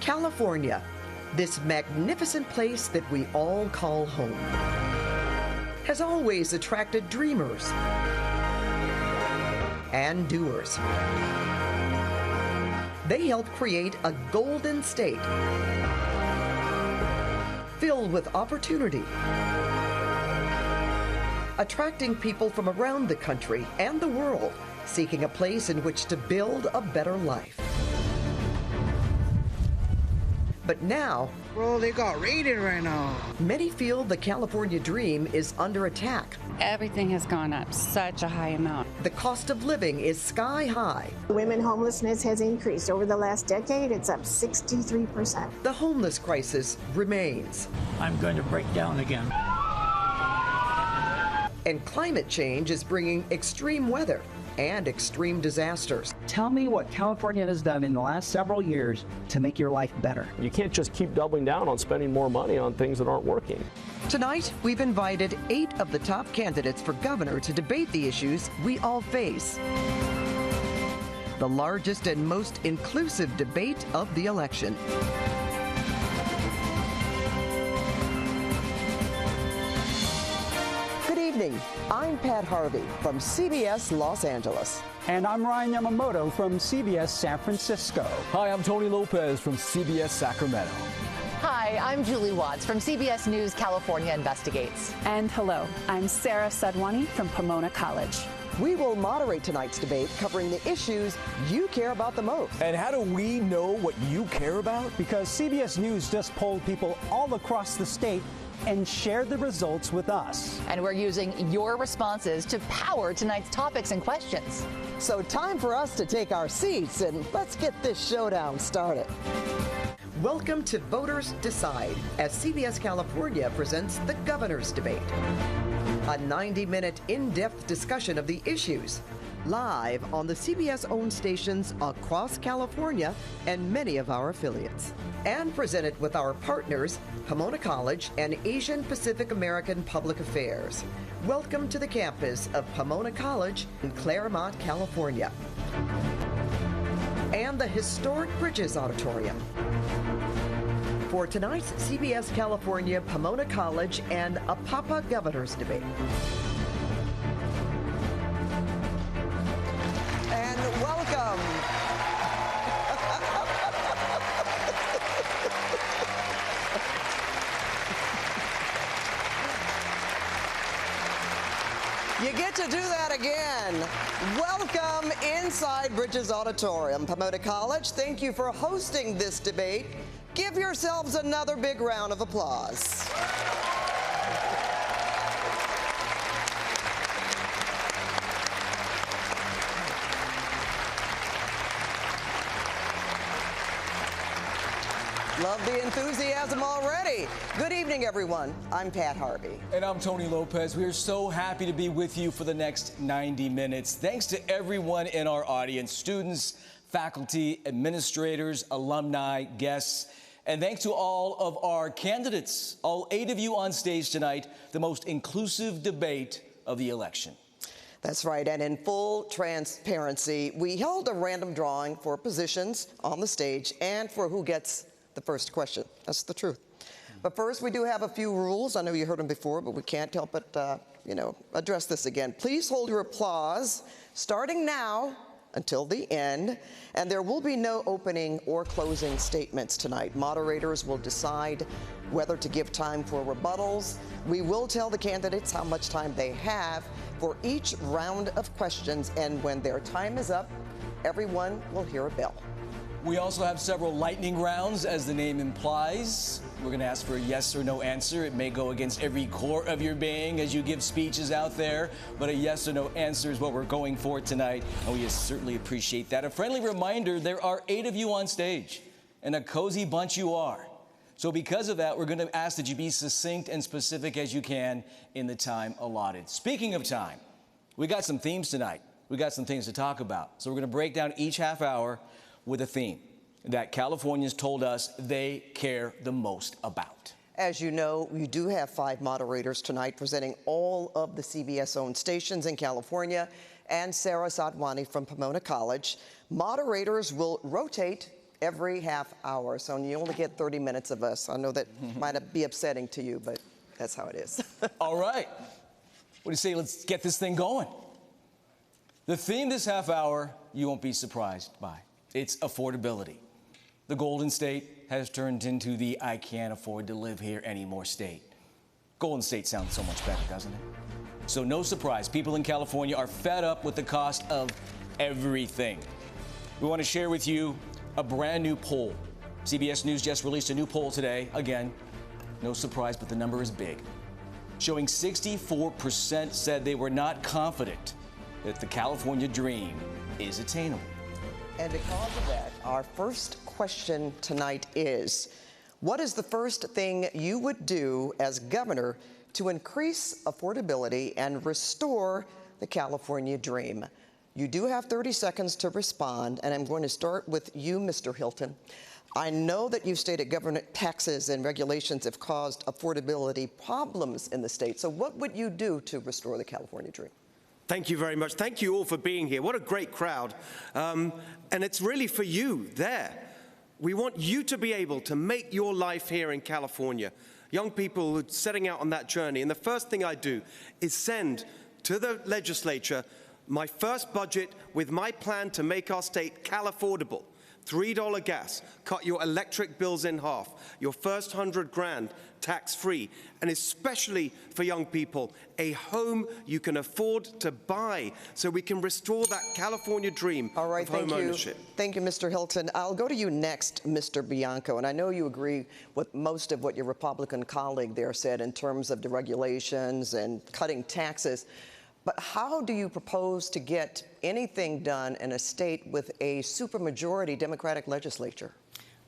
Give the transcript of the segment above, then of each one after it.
California, this magnificent place that we all call home, has always attracted dreamers and doers. They help create a golden state filled with opportunity, attracting people from around the country and the world seeking a place in which to build a better life. But now, bro, they got raided right now. Many feel the California dream is under attack. Everything has gone up such a high amount. The cost of living is sky high. Women homelessness has increased. Over the last decade, it's up 63%. The homeless crisis remains. I'm going to break down again. And climate change is bringing extreme weather and extreme disasters. Tell me what California has done in the last several years to make your life better. You can't just keep doubling down on spending more money on things that aren't working. Tonight, we've invited 8 of the top candidates for governor to debate the issues we all face. The largest and most inclusive debate of the election. Good evening. I'm Pat Harvey from CBS Los Angeles. And I'm Ryan Yamamoto from CBS San Francisco. Hi, I'm Tony Lopez from CBS Sacramento. Hi, I'm Julie Watts from CBS News California Investigates. And hello, I'm Sarah Sadwani from Pomona College. We will moderate tonight's debate covering the issues you care about the most. And how do we know what you care about? Because CBS News just polled people all across the state and shared the results with us. And we're using your responses to power tonight's topics and questions. So time for us to take our seats and let's get this showdown started. Welcome to Voters Decide as CBS California presents the Governor's Debate. A 90-minute in-depth discussion of the issues, live on the CBS-owned stations across California and many of our affiliates. And presented with our partners, Pomona College and Asian Pacific American Public Affairs. Welcome to the campus of Pomona College in Claremont, California. And the historic Bridges Auditorium. For tonight's CBS California, Pomona College, and Apapa Governor's Debate. And welcome. You get to do that again. Welcome inside Bridges Auditorium. Pomona College, thank you for hosting this debate. Give yourselves another big round of applause. Love the enthusiasm already. Good evening, everyone. I'm Pat Harvey. And I'm Tony Lopez. We are so happy to be with you for the next 90 minutes. Thanks to everyone in our audience, students, faculty, administrators, alumni, guests, and thanks to all of our candidates, all 8 of you on stage tonight, the most inclusive debate of the election. That's right, and in full transparency, we held a random drawing for positions on the stage and for who gets the first question. That's the truth. But first, we do have a few rules. I know you heard them before, but we can't help but, address this again. Please hold your applause starting now until the end, and there will be no opening or closing statements tonight. Moderators will decide whether to give time for rebuttals. We will tell the candidates how much time they have for each round of questions, and when their time is up, everyone will hear a bell. We also have several lightning rounds, as the name implies. We're going to ask for a yes or no answer. It may go against every core of your being as you give speeches out there, but a yes or no answer is what we're going for tonight, and we certainly appreciate that. A friendly reminder, there are 8 of you on stage, and a cozy bunch you are. So because of that, we're going to ask that you be succinct and specific as you can in the time allotted. Speaking of time, we got some themes tonight. We got some things to talk about. So we're going to break down each half hour with a theme that Californians told us they care the most about. As you know, we do have 5 moderators tonight presenting all of the CBS-owned stations in California and Sarah Sadwani from Pomona College. Moderators will rotate every half hour, so you only get 30 minutes of us. I know that might be upsetting to you, but that's how it is. All right. What do you say? Let's get this thing going. The theme this half hour, you won't be surprised by. It's affordability. The Golden State has turned into the I can't afford to live here anymore state. Golden State sounds so much better, doesn't it? So no surprise, people in California are fed up with the cost of everything. We want to share with you a brand new poll. CBS News just released a new poll today. Again, no surprise, but the number is big. Showing 64% said they were not confident that the California dream is attainable. And because of that, our first question tonight is, what is the first thing you would do as governor to increase affordability and restore the California dream? You do have 30 seconds to respond, and I'm going to start with you, Mr. Hilton. I know that you've stated government taxes and regulations have caused affordability problems in the state. So what would you do to restore the California dream? Thank you very much. Thank you all for being here. What a great crowd. And it's really for you there. We want you to be able to make your life here in California. Young people setting out on that journey. And the first thing I do is send to the legislature my first budget with my plan to make our state Cal-affordable. $3 gas, cut your electric bills in half, your first $100,000 tax-free, and especially for young people, a home you can afford to buy so we can restore that California dream of home ownership. Thank you, Mr. Hilton. I'll go to you next, Mr. Bianco, and I know you agree with most of what your Republican colleague there said in terms of deregulations and cutting taxes. But how do you propose to get anything done in a state with a supermajority Democratic legislature?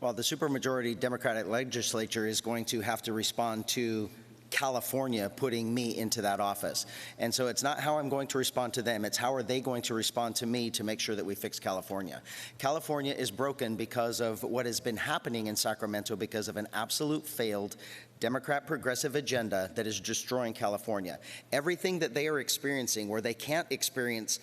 Well, the supermajority Democratic legislature is going to have to respond to California putting me into that office. And so it's not how I'm going to respond to them, it's how are they going to respond to me to make sure that we fix California. California is broken because of what has been happening in Sacramento because of an absolute failed Democrat progressive agenda that is destroying California. Everything that they are experiencing where they can't experience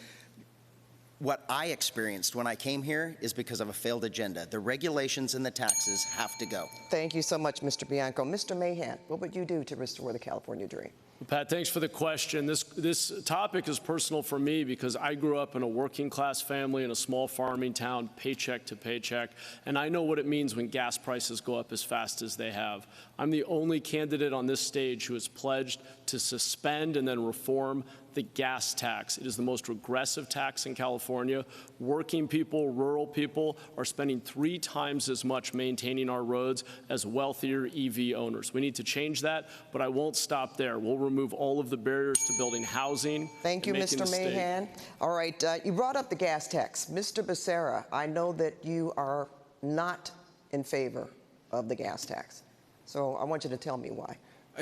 what I experienced when I came here is because of a failed agenda. The regulations and the taxes have to go. Thank you so much, Mr. Bianco. Mr. Mahan, what would you do to restore the California dream? Pat, thanks for the question. This topic is personal for me because I grew up in a working class family in a small farming town, paycheck to paycheck, and I know what it means when gas prices go up as fast as they have. I'm the only candidate on this stage who has pledged to suspend and then reform the gas tax. It is the most regressive tax in California. Working people, rural people are spending 3 times as much maintaining our roads as wealthier EV owners. We need to change that, but I won't stop there. We'll remove all of the barriers to building housing. Thank you, Mr. Mahan. All right, you brought up the gas tax. Mr. Becerra, I know that you are not in favor of the gas tax. So I want you to tell me why.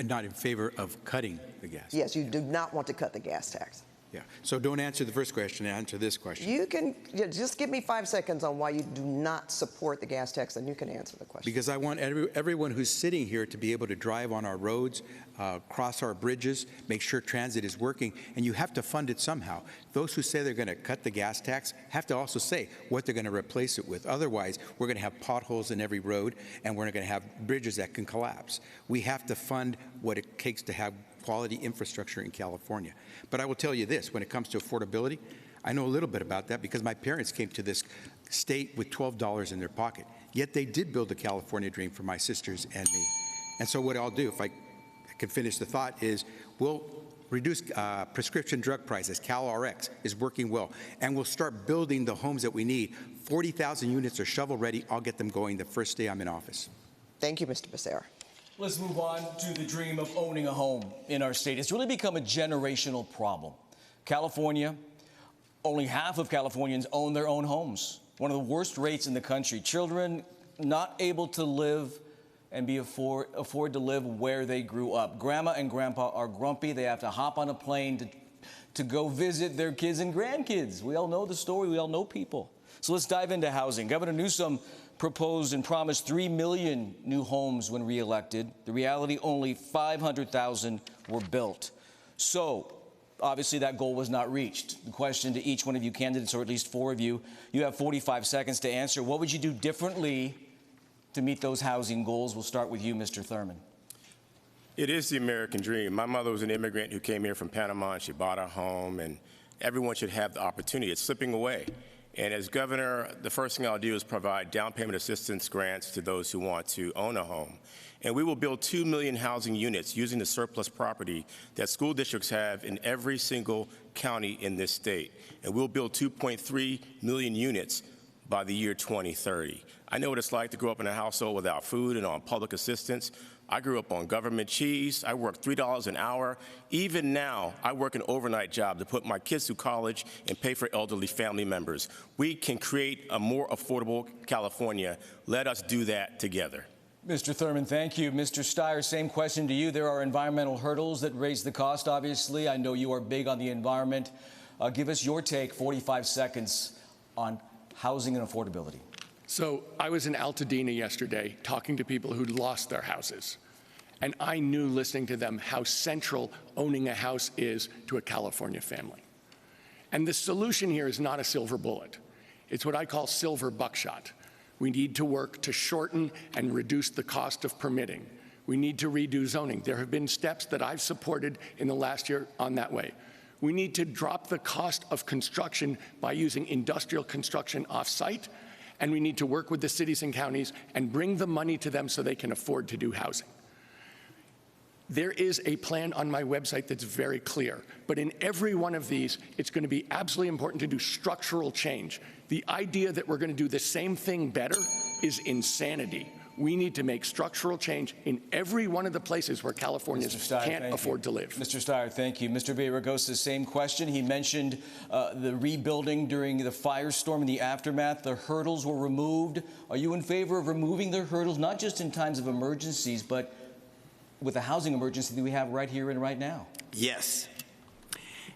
Not in favor of cutting the gas. Yes, you do not want to cut the gas tax. Yeah. So don't answer the first question, answer this question. You can just give me 5 seconds on why you do not support the gas tax, and you can answer the question. Because I want everyone who's sitting here to be able to drive on our roads, cross our bridges, make sure transit is working, and you have to fund it somehow. Those who say they're going to cut the gas tax have to also say what they're going to replace it with. Otherwise, we're going to have potholes in every road, and we're going to have bridges that can collapse. We have to fund what it takes to have quality infrastructure in California. But I will tell you this, when it comes to affordability, I know a little bit about that because my parents came to this state with $12 in their pocket. Yet they did build the California dream for my sisters and me. And so what I'll do, if I can finish the thought, is we'll reduce prescription drug prices. CalRx is working well. And we'll start building the homes that we need. 40,000 units are shovel ready. I'll get them going the first day I'm in office. Thank you, Mr. Becerra. Let's move on to the dream of owning a home in our state. It's really become a generational problem. California, only half of Californians own their own homes. One of the worst rates in the country. Children not able to live and afford to live where they grew up. Grandma and grandpa are grumpy. They have to hop on a plane to go visit their kids and grandkids. We all know the story. We all know people. So let's dive into housing. Governor Newsom proposed and promised 3 million new homes when reelected. The reality, only 500,000 were built. So Obviously, that goal was not reached. The question to each one of you candidates, or at least 4 of you, you have 45 seconds to answer. What would you do differently to meet those housing goals? We'll start with you, Mr. Thurman. It is the American dream. My mother was an immigrant who came here from Panama, and she bought a home, and everyone should have the opportunity. It's slipping away. And as governor, the first thing I'll do is provide down payment assistance grants to those who want to own a home. And we will build 2 million housing units using the surplus property that school districts have in every single county in this state. And we'll build 2.3 million units by the year 2030. I know what it's like to grow up in a household without food and on public assistance. I grew up on government cheese. I worked $3 an hour. Even now, I work an overnight job to put my kids through college and pay for elderly family members. We can create a more affordable California. Let us do that together. Mr. Thurman, thank you. Mr. Steyer, same question to you. There are environmental hurdles that raise the cost, obviously. I know you are big on the environment. Give us your take, 45 seconds, on housing and affordability. So I was in Altadena yesterday talking to people who'd lost their houses. And I knew, listening to them, how central owning a house is to a California family. And the solution here is not a silver bullet. It's what I call silver buckshot. We need to work to shorten and reduce the cost of permitting. We need to redo zoning. There have been steps that I've supported in the last year on that way. We need to drop the cost of construction by using industrial construction off-site, and we need to work with the cities and counties and bring the money to them so they can afford to do housing. There is a plan on my website that's very clear, but in every one of these, it's going to be absolutely important to do structural change. The idea that we're going to do the same thing better is insanity. We need to make structural change in every one of the places where Californians can't afford to live. Mr. Steyer, thank you. Mr. Villaraigosa, same question. He mentioned the rebuilding during the firestorm and the aftermath. The hurdles were removed. Are you in favor of removing the hurdles, not just in times of emergencies, but with the housing emergency that we have right here and right now? Yes.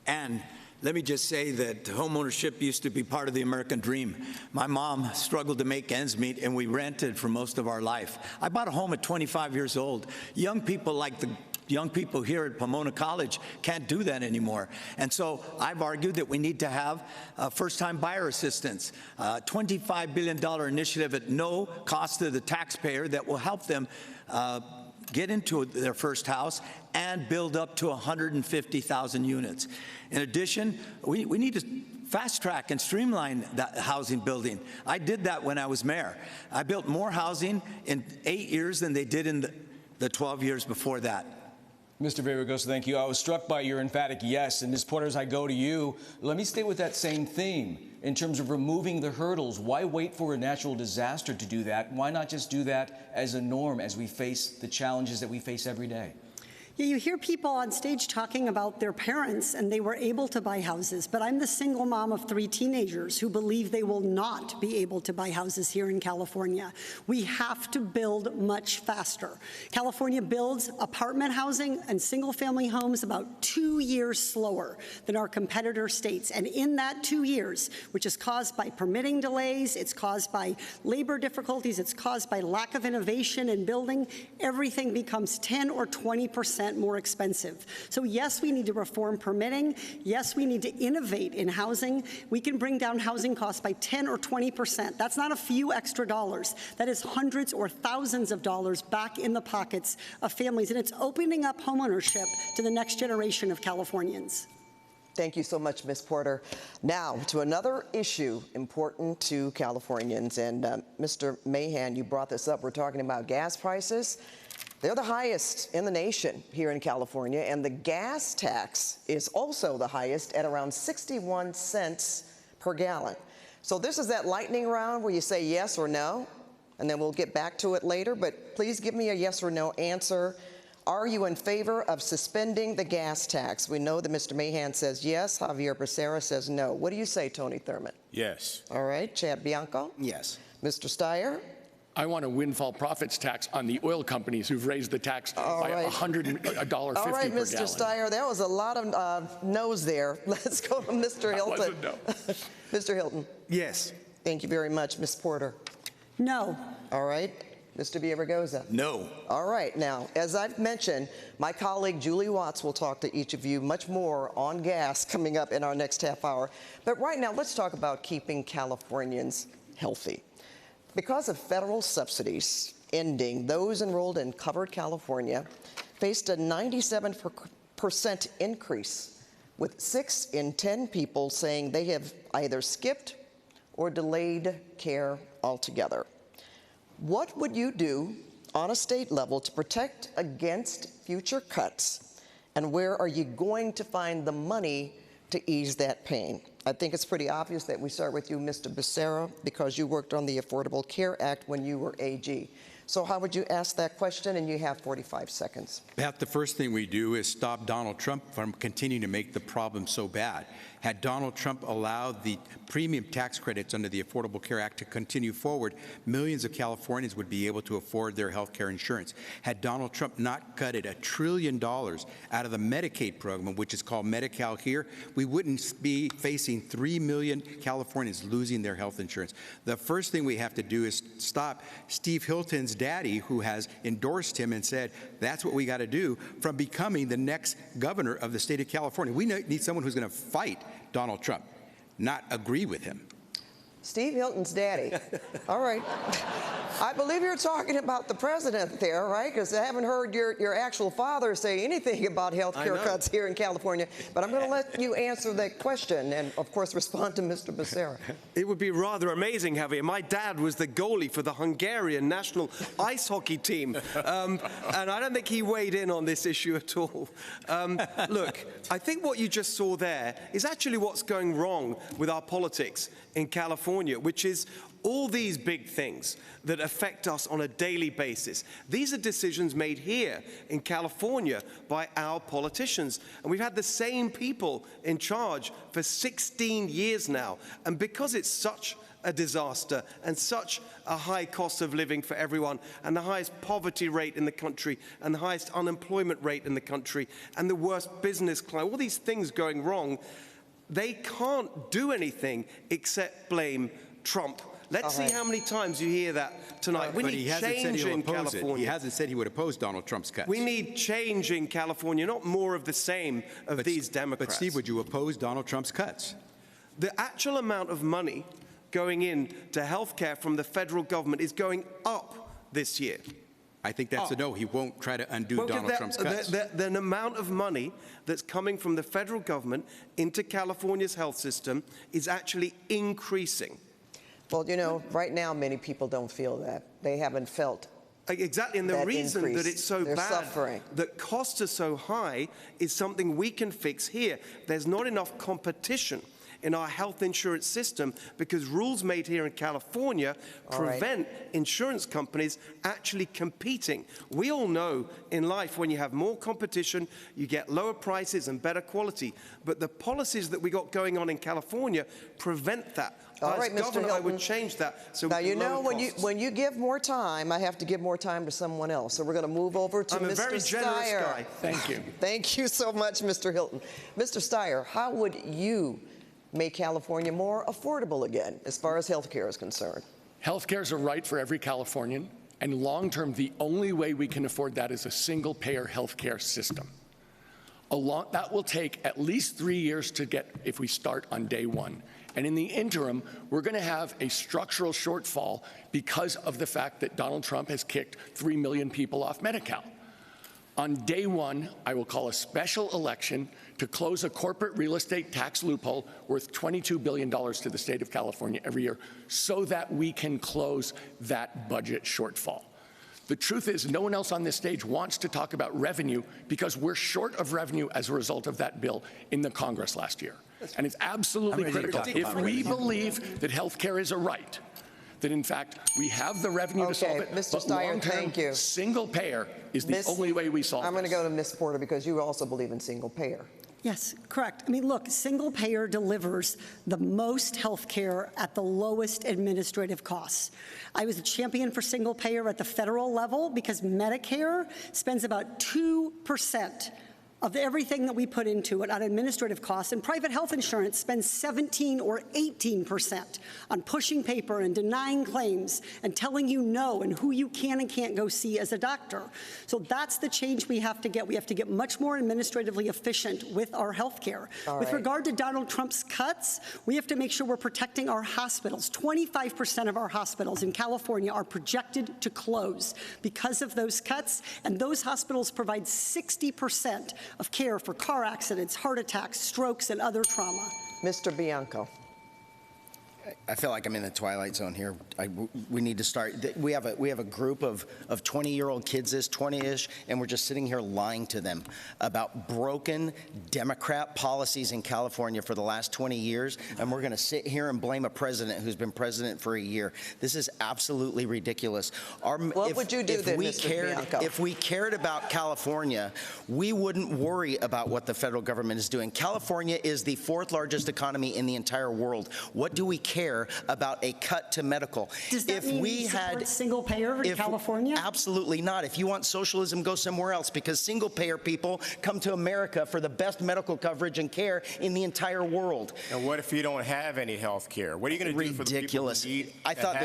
And let me just say that homeownership used to be part of the American dream. My mom struggled to make ends meet, and we rented for most of our life. I bought a home at 25 years old. Young people like the young people here at Pomona College can't do that anymore. And so I've argued that we need to have first-time buyer assistance, $25 billion initiative at no cost to the taxpayer that will help them get into their first house and build up to 150,000 units. In addition, we need to fast track and streamline that housing building. I did that when I was mayor. I built more housing in 8 years than they did in the 12 years before that. Mr. Villaraigosa, thank you. I was struck by your emphatic yes. And Ms. Porter, as I go to you, let me stay with that same theme in terms of removing the hurdles. Why wait for a natural disaster to do that? Why not just do that as a norm as we face the challenges that we face every day? Yeah, you hear people on stage talking about their parents and they were able to buy houses, but I'm the single mom of 3 teenagers who believe they will not be able to buy houses here in California. We have to build much faster. California builds apartment housing and single-family homes about 2 years slower than our competitor states, and in that 2 years, which is caused by permitting delays, it's caused by labor difficulties, it's caused by lack of innovation in building, everything becomes 10 or 20% more expensive. So yes, we need to reform permitting. Yes, we need to innovate in housing. We can bring down housing costs by 10 or 20%. That's not a few extra dollars. That is hundreds or thousands of dollars back in the pockets of families, and it's opening up homeownership to the next generation of Californians. Thank you so much, Ms. Porter. Now, to another issue important to Californians, and Mr. Mahan, you brought this up. We're talking about gas prices. They're the highest in the nation here in California, and the gas tax is also the highest at around 61 cents per gallon. So this is that lightning round where you say yes or no, and then we'll get back to it later, but please give me a yes or no answer. Are you in favor of suspending the gas tax? We know that Mr. Mahan says yes, Javier Becerra says no. What do you say, Tony Thurman? Yes. All right, Chad Bianco? Yes. Mr. Steyer? I want a windfall profits tax on the oil companies who've raised the tax by $150 All right, Mr. Steyer, there was a lot of no's there. Let's go to Mr. Hilton. No. Mr. Hilton. Yes. Thank you very much. Ms. Porter. No. All right. Mr. Villaraigosa? No. All right. Now, as I've mentioned, my colleague Julie Watts will talk to each of you much more on gas coming up in our next half hour. But right now, let's talk about keeping Californians healthy. Because of federal subsidies ending, those enrolled in Covered California faced a 97% increase, with 6 in 10 people saying they have either skipped or delayed care altogether. What would you do on a state level to protect against future cuts? And where are you going to find the money to ease that pain? I think it's pretty obvious that we start with you, Mr. Becerra, because you worked on the Affordable Care Act when you were AG. So how would you ask that question? And you have 45 seconds. Pat, the first thing we do is stop Donald Trump from continuing to make the problem so bad. Had Donald Trump allowed the premium tax credits under the Affordable Care Act to continue forward, millions of Californians would be able to afford their health care insurance. Had Donald Trump not gutted $1 trillion out of the Medicaid program, which is called Medi-Cal here, we wouldn't be facing 3 million Californians losing their health insurance. The first thing we have to do is stop Steve Hilton's daddy, who has endorsed him and said, that's what we got to do, from becoming the next governor of the state of California. We need someone who's going to fight Donald Trump, not agree with him. Steve Hilton's daddy. All right. I believe you're talking about the president there, right? Because I haven't heard your actual father say anything about health care cuts here in California. But I'm going to let you answer that question and, of course, respond to Mr. Becerra. It would be rather amazing, Javier. My dad was the goalie for the Hungarian national ice hockey team. And I don't think he weighed in on this issue at all. Look, I think what you just saw there is actually what's going wrong with our politics in California, which is all these big things that affect us on a daily basis. These are decisions made here in California by our politicians. And we've had the same people in charge for 16 years now. And because it's such a disaster and such a high cost of living for everyone, and the highest poverty rate in the country, and the highest unemployment rate in the country, and the worst business climate, all these things going wrong, they can't do anything except blame Trump. Let's see how many times you hear that tonight. We need change in California. He hasn't said he would oppose Donald Trump's cuts. We need change in California, not more of the same of these Democrats. But Steve, would you oppose Donald Trump's cuts? The actual amount of money going into health care from the federal government is going up this year. I think that's a no. He won't try to undo Donald Trump's cuts. The amount of money that's coming from the federal government into California's health system is actually increasing. Well, you know, right now many people don't feel that. They haven't felt exactly, and the reason increase. that it's so They're bad, suffering. that costs are so high, is something we can fix here. There's not enough competition in our health insurance system because rules made here in California prevent insurance companies actually competing. We all know in life when you have more competition, you get lower prices and better quality. But the policies that we got going on in California prevent that. All right, As Mr. governor, Hilton. I would change that. So now, you know, costs. when you give more time, I have to give more time to someone else. So we're going to move over to I'm Mr. a very generous Steyer. guy. Thank you. Thank you so much, Mr. Hilton. Mr. Steyer, how would you make California more affordable again as far as health care is concerned? Health care is a right for every Californian, and long-term, the only way we can afford that is a single-payer health care system. That will take at least 3 years to get if we start on day one. And in the interim, we're going to have a structural shortfall because of the fact that Donald Trump has kicked 3 million people off Medi-Cal. On day one, I will call a special election to close a corporate real estate tax loophole worth $22 billion to the state of California every year so that we can close that budget shortfall. The truth is, no one else on this stage wants to talk about revenue because we're short of revenue as a result of that bill in the Congress last year. And it's absolutely critical. If we believe that health care is a right, that in fact we have the revenue to solve it, Mr. but Steyer, thank you. Single payer is the only way we solve it. I'm going to go to Ms. Porter because you also believe in single payer. Yes, correct. I mean, look, single payer delivers the most health care at the lowest administrative costs. I was a champion for single payer at the federal level because Medicare spends about 2% of everything that we put into it on administrative costs, and private health insurance spends 17 or 18% on pushing paper and denying claims and telling you no and who you can and can't go see as a doctor. So that's the change we have to get. We have to get much more administratively efficient with our health care. With regard to Donald Trump's cuts, we have to make sure we're protecting our hospitals. 25% of our hospitals in California are projected to close because of those cuts, and those hospitals provide 60% of care for car accidents, heart attacks, strokes, and other trauma. Mr. Bianco. I feel like I'm in the twilight zone here. We need to start. We have a group of 20-year-old kids, 20-ish, and we're just sitting here lying to them about broken Democrat policies in California for the last 20 years, and we're going to sit here and blame a president who's been president for a year. This is absolutely ridiculous. What would you do then, Mr. Bianco? If we cared about California, we wouldn't worry about what the federal government is doing. California is the 4th largest economy in the entire world. What do we care about a cut to medical? Does that mean we support single payer in California? Absolutely not. If you want socialism, go somewhere else, because single payer people come to America for the best medical coverage and care in the entire world. And what if you don't have any health care? What are you going to do for the people who need I thought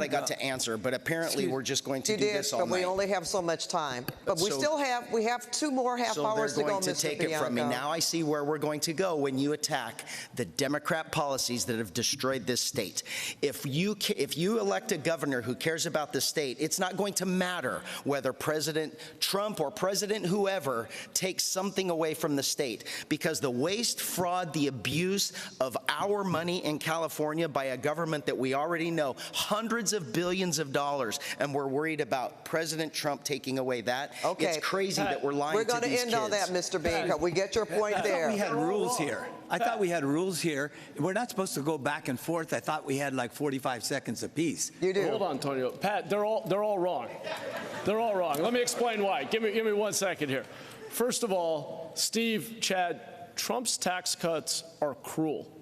I got to answer, but apparently we're just going to do this all night. But we only have so much time. But we have 2 more half hours to go, Mr. Bianco. So they're going to take it from me. Now I see where we're going to go when you attack the Democrat policies that have destroyed this state. If you elect a governor who cares about the state, it's not going to matter whether President Trump or President whoever takes something away from the state, because the waste, fraud, the abuse of our money in California by a government that we already know, hundreds of billions of dollars, and we're worried about President Trump taking away that. Okay. It's crazy that we're lying to these kids. We're going to end on that, Mr. Bianco. We get your point there. We had rules here. I thought we had rules here. We're not supposed to go back and forth. I thought we had like 45 seconds apiece. You do. Hold on, Antonio. Pat, they're all wrong. They're all wrong. Let me explain why. Give me 1 second here. First of all, Steve, Chad, Trump's tax cuts are cruel.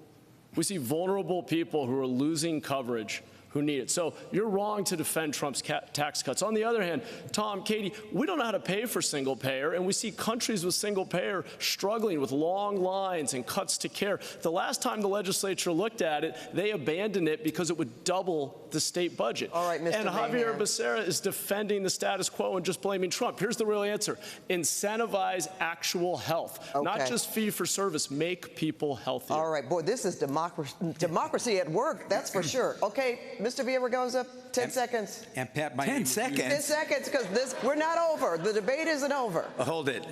We see vulnerable people who are losing coverage who need it. So you're wrong to defend Trump's tax cuts. On the other hand, Tom, Katie, we don't know how to pay for single payer, and we see countries with single payer struggling with long lines and cuts to care. The last time the legislature looked at it, they abandoned it because it would double the state budget. All right, Mr. And Javier Mahan. Becerra is defending the status quo and just blaming Trump. Here's the real answer. Incentivize actual health, not just fee for service. Make people healthier. All right, boy, this is democracy at work, that's for sure. Okay, Mr. Villaraigosa, 10 seconds. And Pat, 10 seconds? 10 seconds, because we're not over. The debate isn't over. Hold it.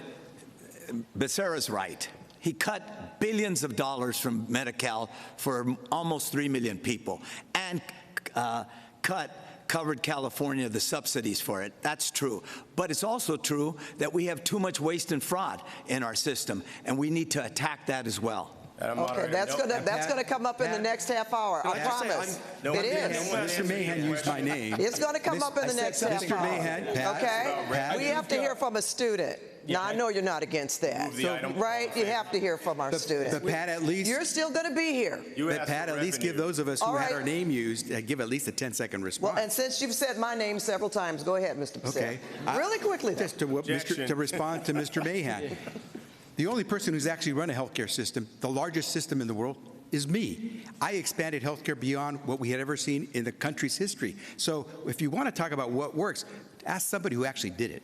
Becerra's right. He cut billions of dollars from Medi-Cal for almost 3 million people, and covered California the subsidies for it. That's true. But it's also true that we have too much waste and fraud in our system, and we need to attack that as well. Okay, that's gonna come up in the next half hour. I promise. It is. Mr. Mahan used my name. It's going to come up in the next half Mr. hour. Mahan, Pat, Okay? Pat, We have to hear from a student. Now, I know you're not against that, right? You have to hear from our students. But Pat, at least you're still going to be here. But Pat, at least give those of us who had our name used, give at least a 10-second response. Well, and since you've said my name several times, go ahead, Mr. Becerra. Okay. Really quickly, though. Just to respond to Mr. Mahan. The only person who's actually run a healthcare system, the largest system in the world, is me. I expanded healthcare beyond what we had ever seen in the country's history. So if you want to talk about what works, ask somebody who actually did it.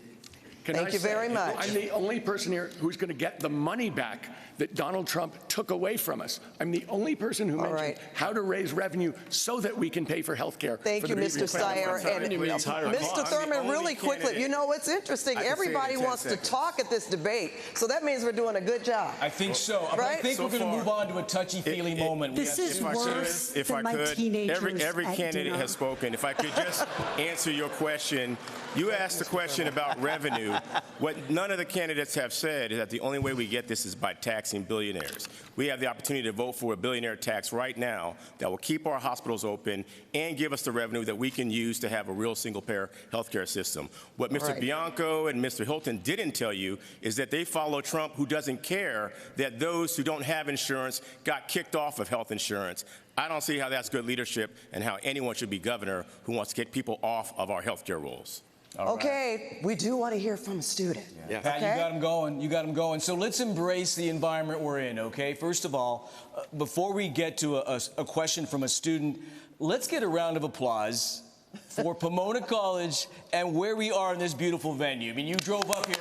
Thank you very much. I'm the only person here who's going to get the money back that Donald Trump took away from us. I'm the only person who mentioned how to raise revenue so that we can pay for health care. Thank you, Mr. Steyer. And Mr. Thurman, really quickly, you know, it's interesting. Everybody wants to talk at this debate, so that means we're doing a good job. I think so. I think we're going to move on to a touchy-feely moment. This is worse than my teenagers every candidate has spoken. If I could just answer your question. You asked the question about revenue. What none of the candidates have said is that the only way we get this is by taxing billionaires. We have the opportunity to vote for a billionaire tax right now that will keep our hospitals open and give us the revenue that we can use to have a real single-payer healthcare system. What Mr. Bianco and Mr. Hilton didn't tell you is that they follow Trump, who doesn't care that those who don't have insurance got kicked off of health insurance. I don't see how that's good leadership and how anyone should be governor who wants to get people off of our healthcare rolls. Okay, we do want to hear from a student. Yeah. Pat, you got him going. You got him going. So let's embrace the environment we're in, okay? First of all, before we get to a question from a student, let's get a round of applause for Pomona College and where we are in this beautiful venue. I mean, you drove up here.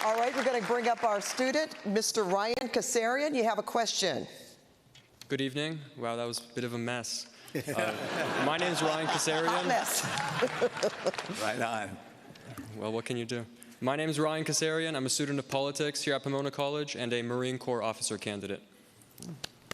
All right, we're going to bring up our student, Mr. Ryan Kasarian. You have a question. Good evening. Wow, that was a bit of a mess. My name is Ryan Kasarian. Hot mess. Right on. Well, what can you do? My name is Ryan Kasarian. I'm a student of politics here at Pomona College and a Marine Corps officer candidate.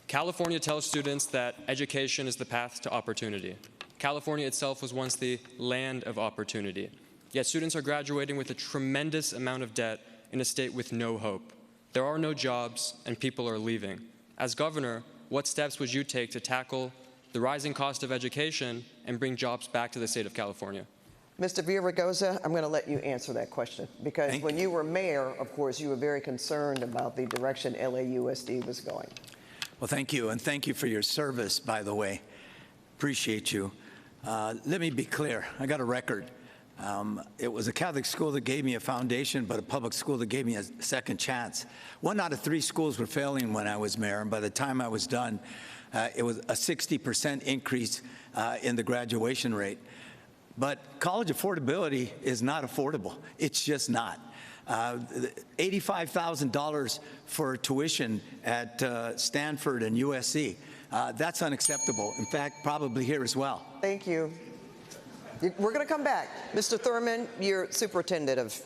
California tells students that education is the path to opportunity. California itself was once the land of opportunity. Yet students are graduating with a tremendous amount of debt in a state with no hope. There are no jobs, and people are leaving. As governor, what steps would you take to tackle the rising cost of education and bring jobs back to the state of California? Mr. Villaraigosa, I'm going to let you answer that question because when you were mayor, of course, you were very concerned about the direction LAUSD was going. Well, thank you, and thank you for your service, by the way. Appreciate you. Let me be clear. I got a record. It was a Catholic school that gave me a foundation, but a public school that gave me a second chance. 1 out of 3 schools were failing when I was mayor, and by the time I was done, it was a 60% increase in the graduation rate. But college affordability is not affordable. It's just not. $85,000 for tuition at Stanford and USC, that's unacceptable. In fact, probably here as well. Thank you. We're going to come back. Mr. Thurman, you're superintendent of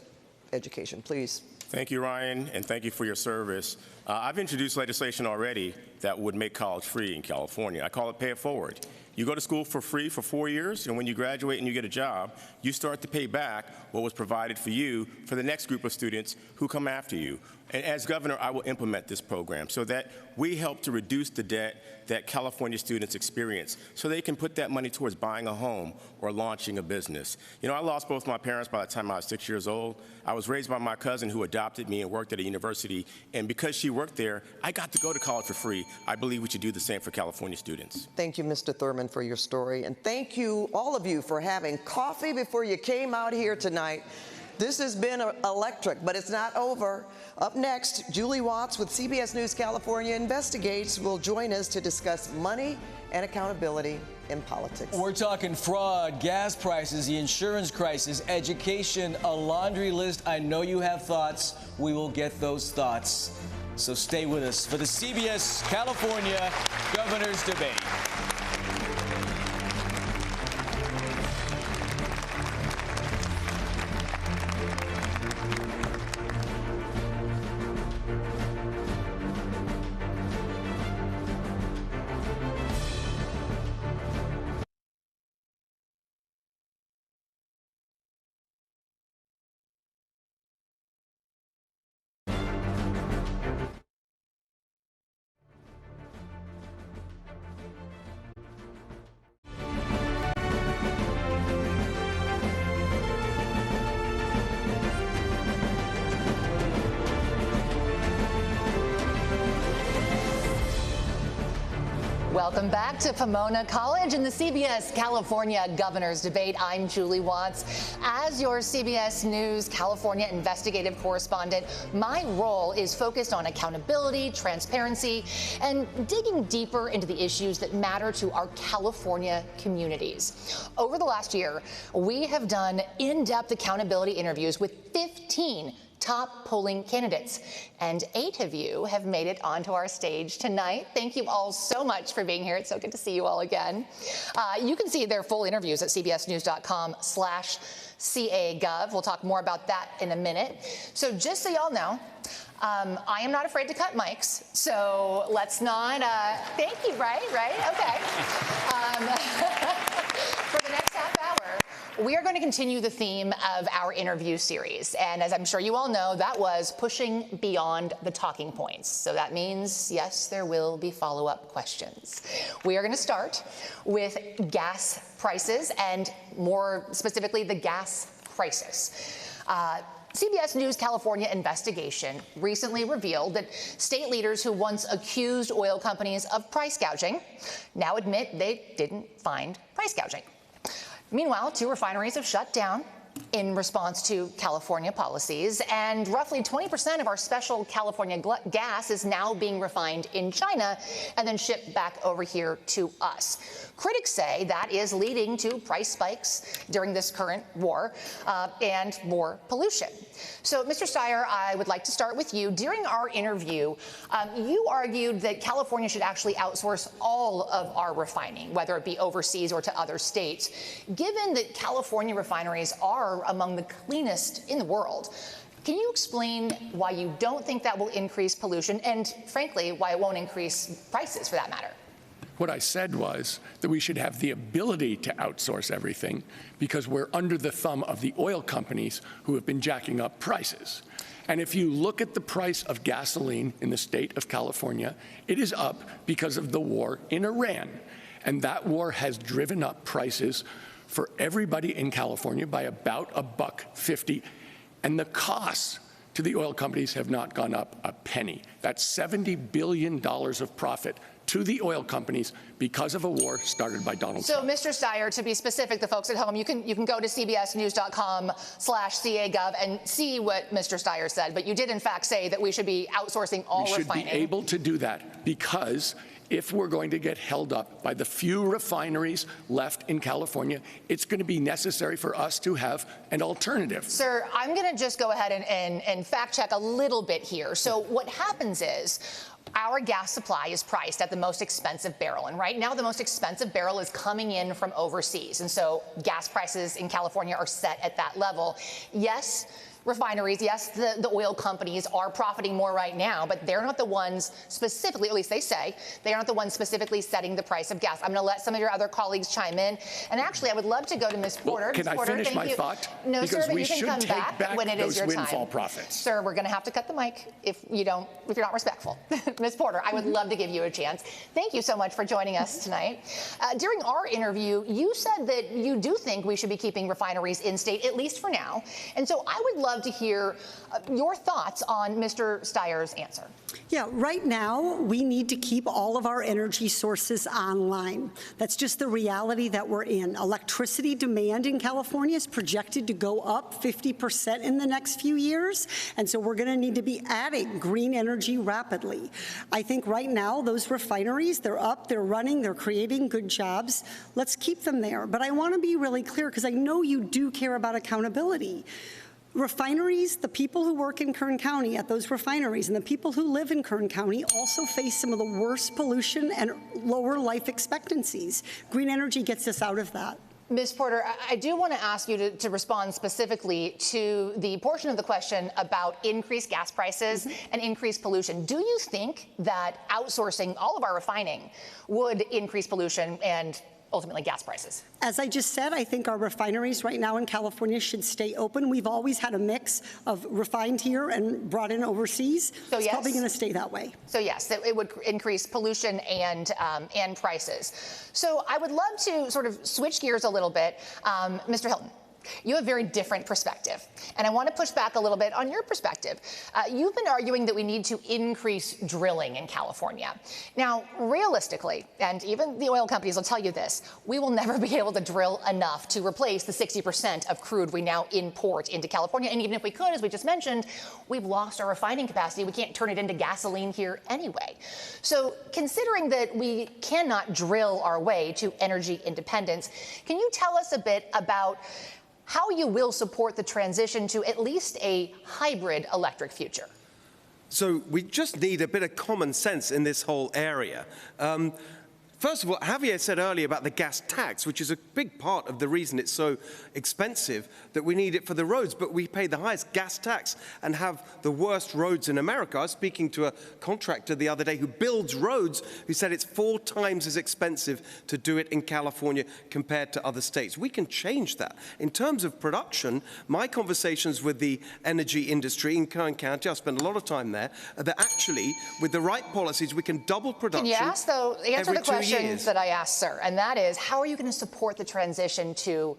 education, please. Thank you, Ryan, and thank you for your service. I've introduced legislation already that would make college free in California. I call it Pay It Forward. You go to school for free for 4 years, and when you graduate and you get a job, you start to pay back what was provided for you for the next group of students who come after you. And as governor, I will implement this program so that we help to reduce the debt that California students experience so they can put that money towards buying a home or launching a business. You know, I lost both my parents by the time I was 6 years old. I was raised by my cousin who adopted me and worked at a university, and because she worked there, I got to go to college for free. I believe we should do the same for California students. Thank you, Mr. Thurman, for your story, and thank you, all of you, for having coffee before you came out here tonight. This has been electric, but it's not over. Up next, Julie Watts with CBS News California Investigates will join us to discuss money and accountability in politics. We're talking fraud, gas prices, the insurance crisis, education, a laundry list. I know you have thoughts. We will get those thoughts. So stay with us for the CBS California Governor's Debate. Welcome back to Pomona College and the CBS California Governor's Debate. I'm Julie Watts. As your CBS News California investigative correspondent, my role is focused on accountability, transparency, and digging deeper into the issues that matter to our California communities. Over the last year, we have done in-depth accountability interviews with 15 top polling candidates, and 8 of you have made it onto our stage tonight. Thank you all so much for being here. It's so good to see you all again. You can see their full interviews at cbsnews.com/CAGov. We'll talk more about that in a minute. So just so y'all know, I am not afraid to cut mics, so let's not, thank you, right, okay. For the next half hour, we are going to continue the theme of our interview series. And as I'm sure you all know, that was pushing beyond the talking points. So that means, yes, there will be follow-up questions. We are going to start with gas prices and more specifically, the gas crisis. CBS News California investigation recently revealed that state leaders who once accused oil companies of price gouging now admit they didn't find price gouging. Meanwhile, 2 refineries have shut down in response to California policies, and roughly 20% of our special California gas is now being refined in China and then shipped back over here to us. Critics say that is leading to price spikes during this current war and more pollution. So, Mr. Steyer, I would like to start with you. During our interview, you argued that California should actually outsource all of our refining, whether it be overseas or to other states. Given that California refineries are among the cleanest in the world, can you explain why you don't think that will increase pollution and, frankly, why it won't increase prices for that matter? What I said was that we should have the ability to outsource everything because we're under the thumb of the oil companies who have been jacking up prices. And if you look at the price of gasoline in the state of California, it is up because of the war in Iran. And that war has driven up prices for everybody in California by about $1.50. And the costs to the oil companies have not gone up a penny. That's $70 billion of profit to the oil companies because of a war started by Donald Trump. So, Mr. Steyer, to be specific, the folks at home, you can go to cbsnews.com/CAGov and see what Mr. Steyer said. But you did, in fact, say that we should be outsourcing all refining. We should be able to do that because if we're going to get held up by the few refineries left in California, it's going to be necessary for us to have an alternative. Sir, I'm going to just go ahead and fact check a little bit here. So what happens is our gas supply is priced at the most expensive barrel. And right now, the most expensive barrel is coming in from overseas. And so gas prices in California are set at that level. Yes, refineries, yes, the oil companies are profiting more right now, but they're not the ones specifically, at least they say, they're not the ones specifically setting the price of gas. I'm going to let some of your other colleagues chime in. And actually, I would love to go to Ms. Porter. Well, can I finish my thought? No, because sir, but we you can should come take back when it is your windfall time. Profits. Sir, we're going to have to cut the mic if you're not respectful. Ms. Porter, I would love to give you a chance. Thank you so much for joining us tonight. During our interview, you said that you do think we should be keeping refineries in state, at least for now. And so I would love to hear your thoughts on Mr. Steyer's answer. Yeah, right now, we need to keep all of our energy sources online. That's just the reality that we're in. Electricity demand in California is projected to go up 50% in the next few years, and so we're going to need to be adding green energy rapidly. I think right now, those refineries, they're up, they're running, they're creating good jobs. Let's keep them there. But I want to be really clear, because I know you do care about accountability. Refineries, the people who work in Kern County at those refineries and the people who live in Kern County also face some of the worst pollution and lower life expectancies. Green energy gets us out of that. Ms. Porter, I do want to ask you to respond specifically to the portion of the question about increased gas prices and increased pollution. Do you think that outsourcing all of our refining would increase pollution and ultimately gas prices? As I just said, I think our refineries right now in California should stay open. We've always had a mix of refined here and brought in overseas. So it's yes, probably going to stay that way. So yes, it would increase pollution and prices. So I would love to sort of switch gears a little bit. Mr. Hilton, you have a very different perspective, and I want to push back a little bit on your perspective. You've been arguing that we need to increase drilling in California. Now, realistically, and even the oil companies will tell you this, we will never be able to drill enough to replace the 60% of crude we now import into California. And even if we could, as we just mentioned, we've lost our refining capacity. We can't turn it into gasoline here anyway. So considering that we cannot drill our way to energy independence, can you tell us a bit about how you will support the transition to at least a hybrid electric future? So we just need a bit of common sense in this whole area. First of all, Javier said earlier about the gas tax, which is a big part of the reason it's so expensive, that we need it for the roads, but we pay the highest gas tax and have the worst roads in America. I was speaking to a contractor the other day who builds roads, who said it's 4 times as expensive to do it in California compared to other states. We can change that. In terms of production, my conversations with the energy industry in Kern County, I spent a lot of time there, that actually, with the right policies, we can double production. Can you ask, though, answer the question that I asked, sir, and that is, how are you going to support the transition to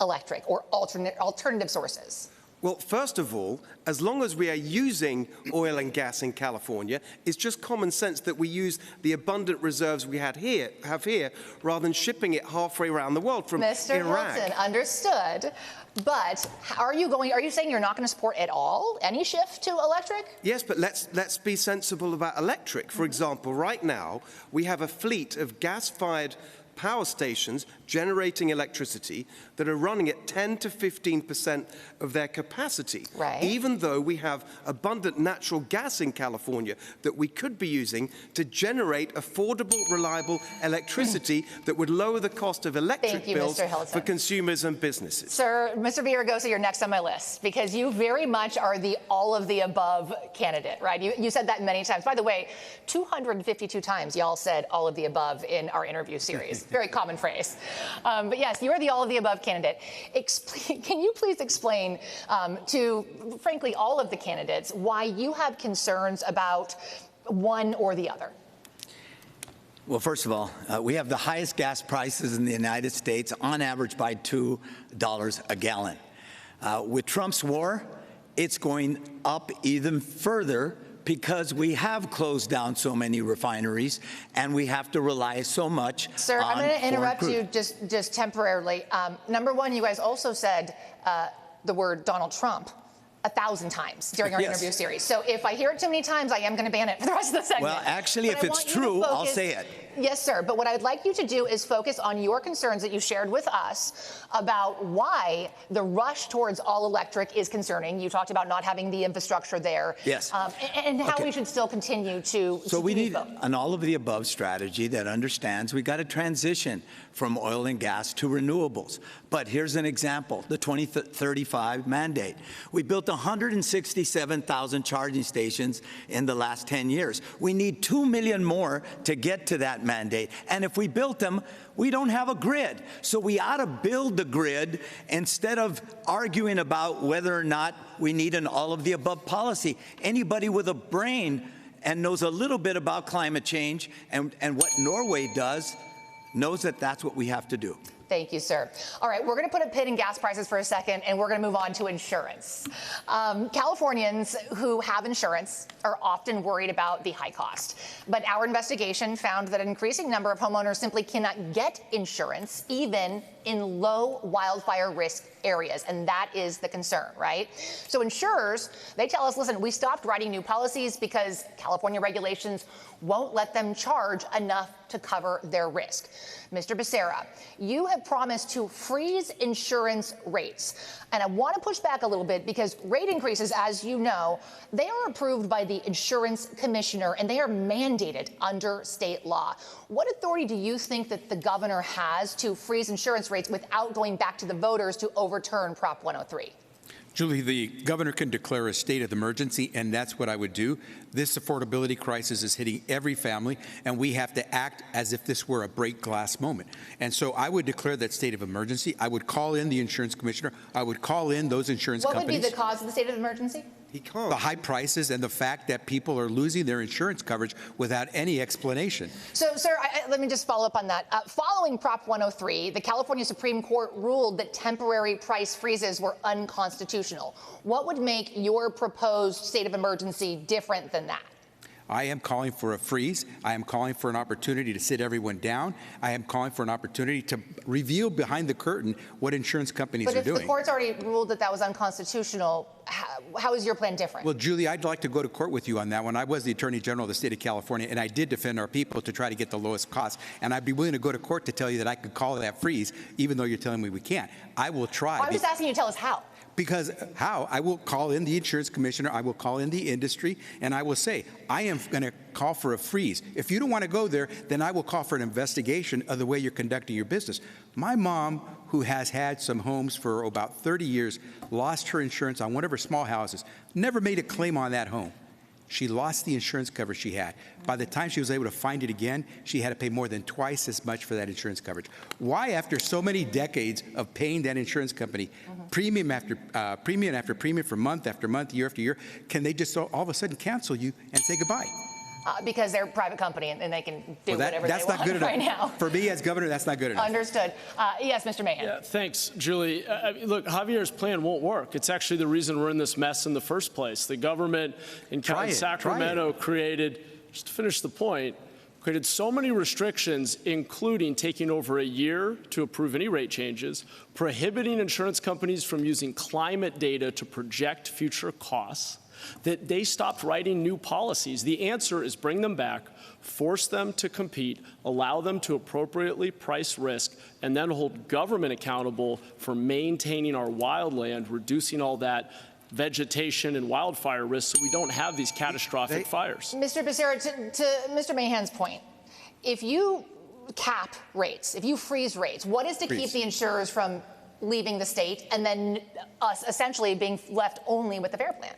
electric or alternative sources? Well, first of all, as long as we are using oil and gas in California, it's just common sense that we use the abundant reserves we have here, rather than shipping it halfway around the world from Mr. Iraq. Hilton, understood. But are you saying you're not going to support at all any shift to electric? Yes, but let's be sensible about electric. For example, right now, we have a fleet of gas-fired power stations generating electricity that are running at 10 to 15% of their capacity, right, even though we have abundant natural gas in California that we could be using to generate affordable, reliable electricity that would lower the cost of electric bills for consumers and businesses. Sir, Mr. Villaraigosa, you're next on my list because you very much are the all-of-the-above candidate, right? You said that many times. By the way, 252 times y'all said all of the above in our interview series. Very common phrase. But yes, you are the all-of-the-above candidate. Can you please explain to, frankly, all of the candidates why you have concerns about one or the other? Well, first of all, we have the highest gas prices in the United States, on average by $2 a gallon. With Trump's war, it's going up even further because we have closed down so many refineries and we have to rely so much on Sir, I'm going to interrupt crude. you just temporarily. Number one, you guys also said the word Donald Trump 1,000 times during our interview series. So if I hear it too many times, I am going to ban it for the rest of the segment. Well, actually, if it's true, I'll say it. Yes, sir. But what I'd like you to do is focus on your concerns that you shared with us about why the rush towards all electric is concerning. You talked about not having the infrastructure there. Yes. And how we should still continue to. So we need an all-of-the-above strategy that understands we got to transition from oil and gas to renewables. But here's an example, the 2035 mandate. We built 167,000 charging stations in the last 10 years. We need 2 million more to get to that mandate. And if we built them, we don't have a grid. So we ought to build the grid instead of arguing about whether or not we need an all-of-the-above policy. Anybody with a brain and knows a little bit about climate change and what Norway does knows that that's what we have to do. Thank you, sir. All right, we're going to put a pin in gas prices for a second, and we're going to move on to insurance. Californians who have insurance are often worried about the high cost. But our investigation found that an increasing number of homeowners simply cannot get insurance, even in low wildfire risk areas. And that is the concern, right? So insurers, they tell us, listen, we stopped writing new policies because California regulations won't let them charge enough to cover their risk. Mr. Becerra, you have promised to freeze insurance rates. And I want to push back a little bit because rate increases, as you know, they are approved by the insurance commissioner and they are mandated under state law. What authority do you think that the governor has to freeze insurance rates without going back to the voters to overturn Prop 103? Julie, the governor can declare a state of emergency, and that's what I would do. This affordability crisis is hitting every family, and we have to act as if this were a break glass moment. And so I would declare that state of emergency. I would call in the insurance commissioner. I would call in those insurance companies. What would be the cause of the state of emergency? He can't. The high prices and the fact that people are losing their insurance coverage without any explanation. So, sir, let me just follow up on that. Following Prop 103, the California Supreme Court ruled that temporary price freezes were unconstitutional. What would make your proposed state of emergency different than that? I am calling for a freeze. I am calling for an opportunity to sit everyone down. I am calling for an opportunity to reveal behind the curtain what insurance companies are doing. But if the court's already ruled that that was unconstitutional, how is your plan different? Well, Julie, I'd like to go to court with you on that one. I was the Attorney General of the state of California, and I did defend our people to try to get the lowest cost. And I'd be willing to go to court to tell you that I could call that freeze, even though you're telling me we can't. I will try. I'm just asking you to tell us how. Because how? I will call in the insurance commissioner, I will call in the industry, and I will say, I am going to call for a freeze. If you don't want to go there, then I will call for an investigation of the way you're conducting your business. My mom, who has had some homes for about 30 years, lost her insurance on one of her small houses, never made a claim on that home. She lost the insurance coverage she had. By the time she was able to find it again, she had to pay more than twice as much for that insurance coverage. Why, after so many decades of paying that insurance company premium after premium for month after month, year after year, can they just all of a sudden cancel you and say goodbye? because they're a private company and they can do whatever that's they not want good enough. right now. For me as governor, that's not good enough. Understood. Yes, Mr. Mahan. Yeah, thanks, Julie. Look, Javier's plan won't work. It's actually the reason we're in this mess in the first place. The government in Sacramento created, just to finish the point, created so many restrictions, including taking over a year to approve any rate changes, prohibiting insurance companies from using climate data to project future costs, that they stopped writing new policies. The answer is bring them back, force them to compete, allow them to appropriately price risk, and then hold government accountable for maintaining our wildland, reducing all that vegetation and wildfire risk so we don't have these catastrophic fires. Mr. Becerra, to Mr. Mahan's point, if you cap rates, if you freeze rates, what is to keep the insurers from leaving the state and then us essentially being left only with the FAIR Plan?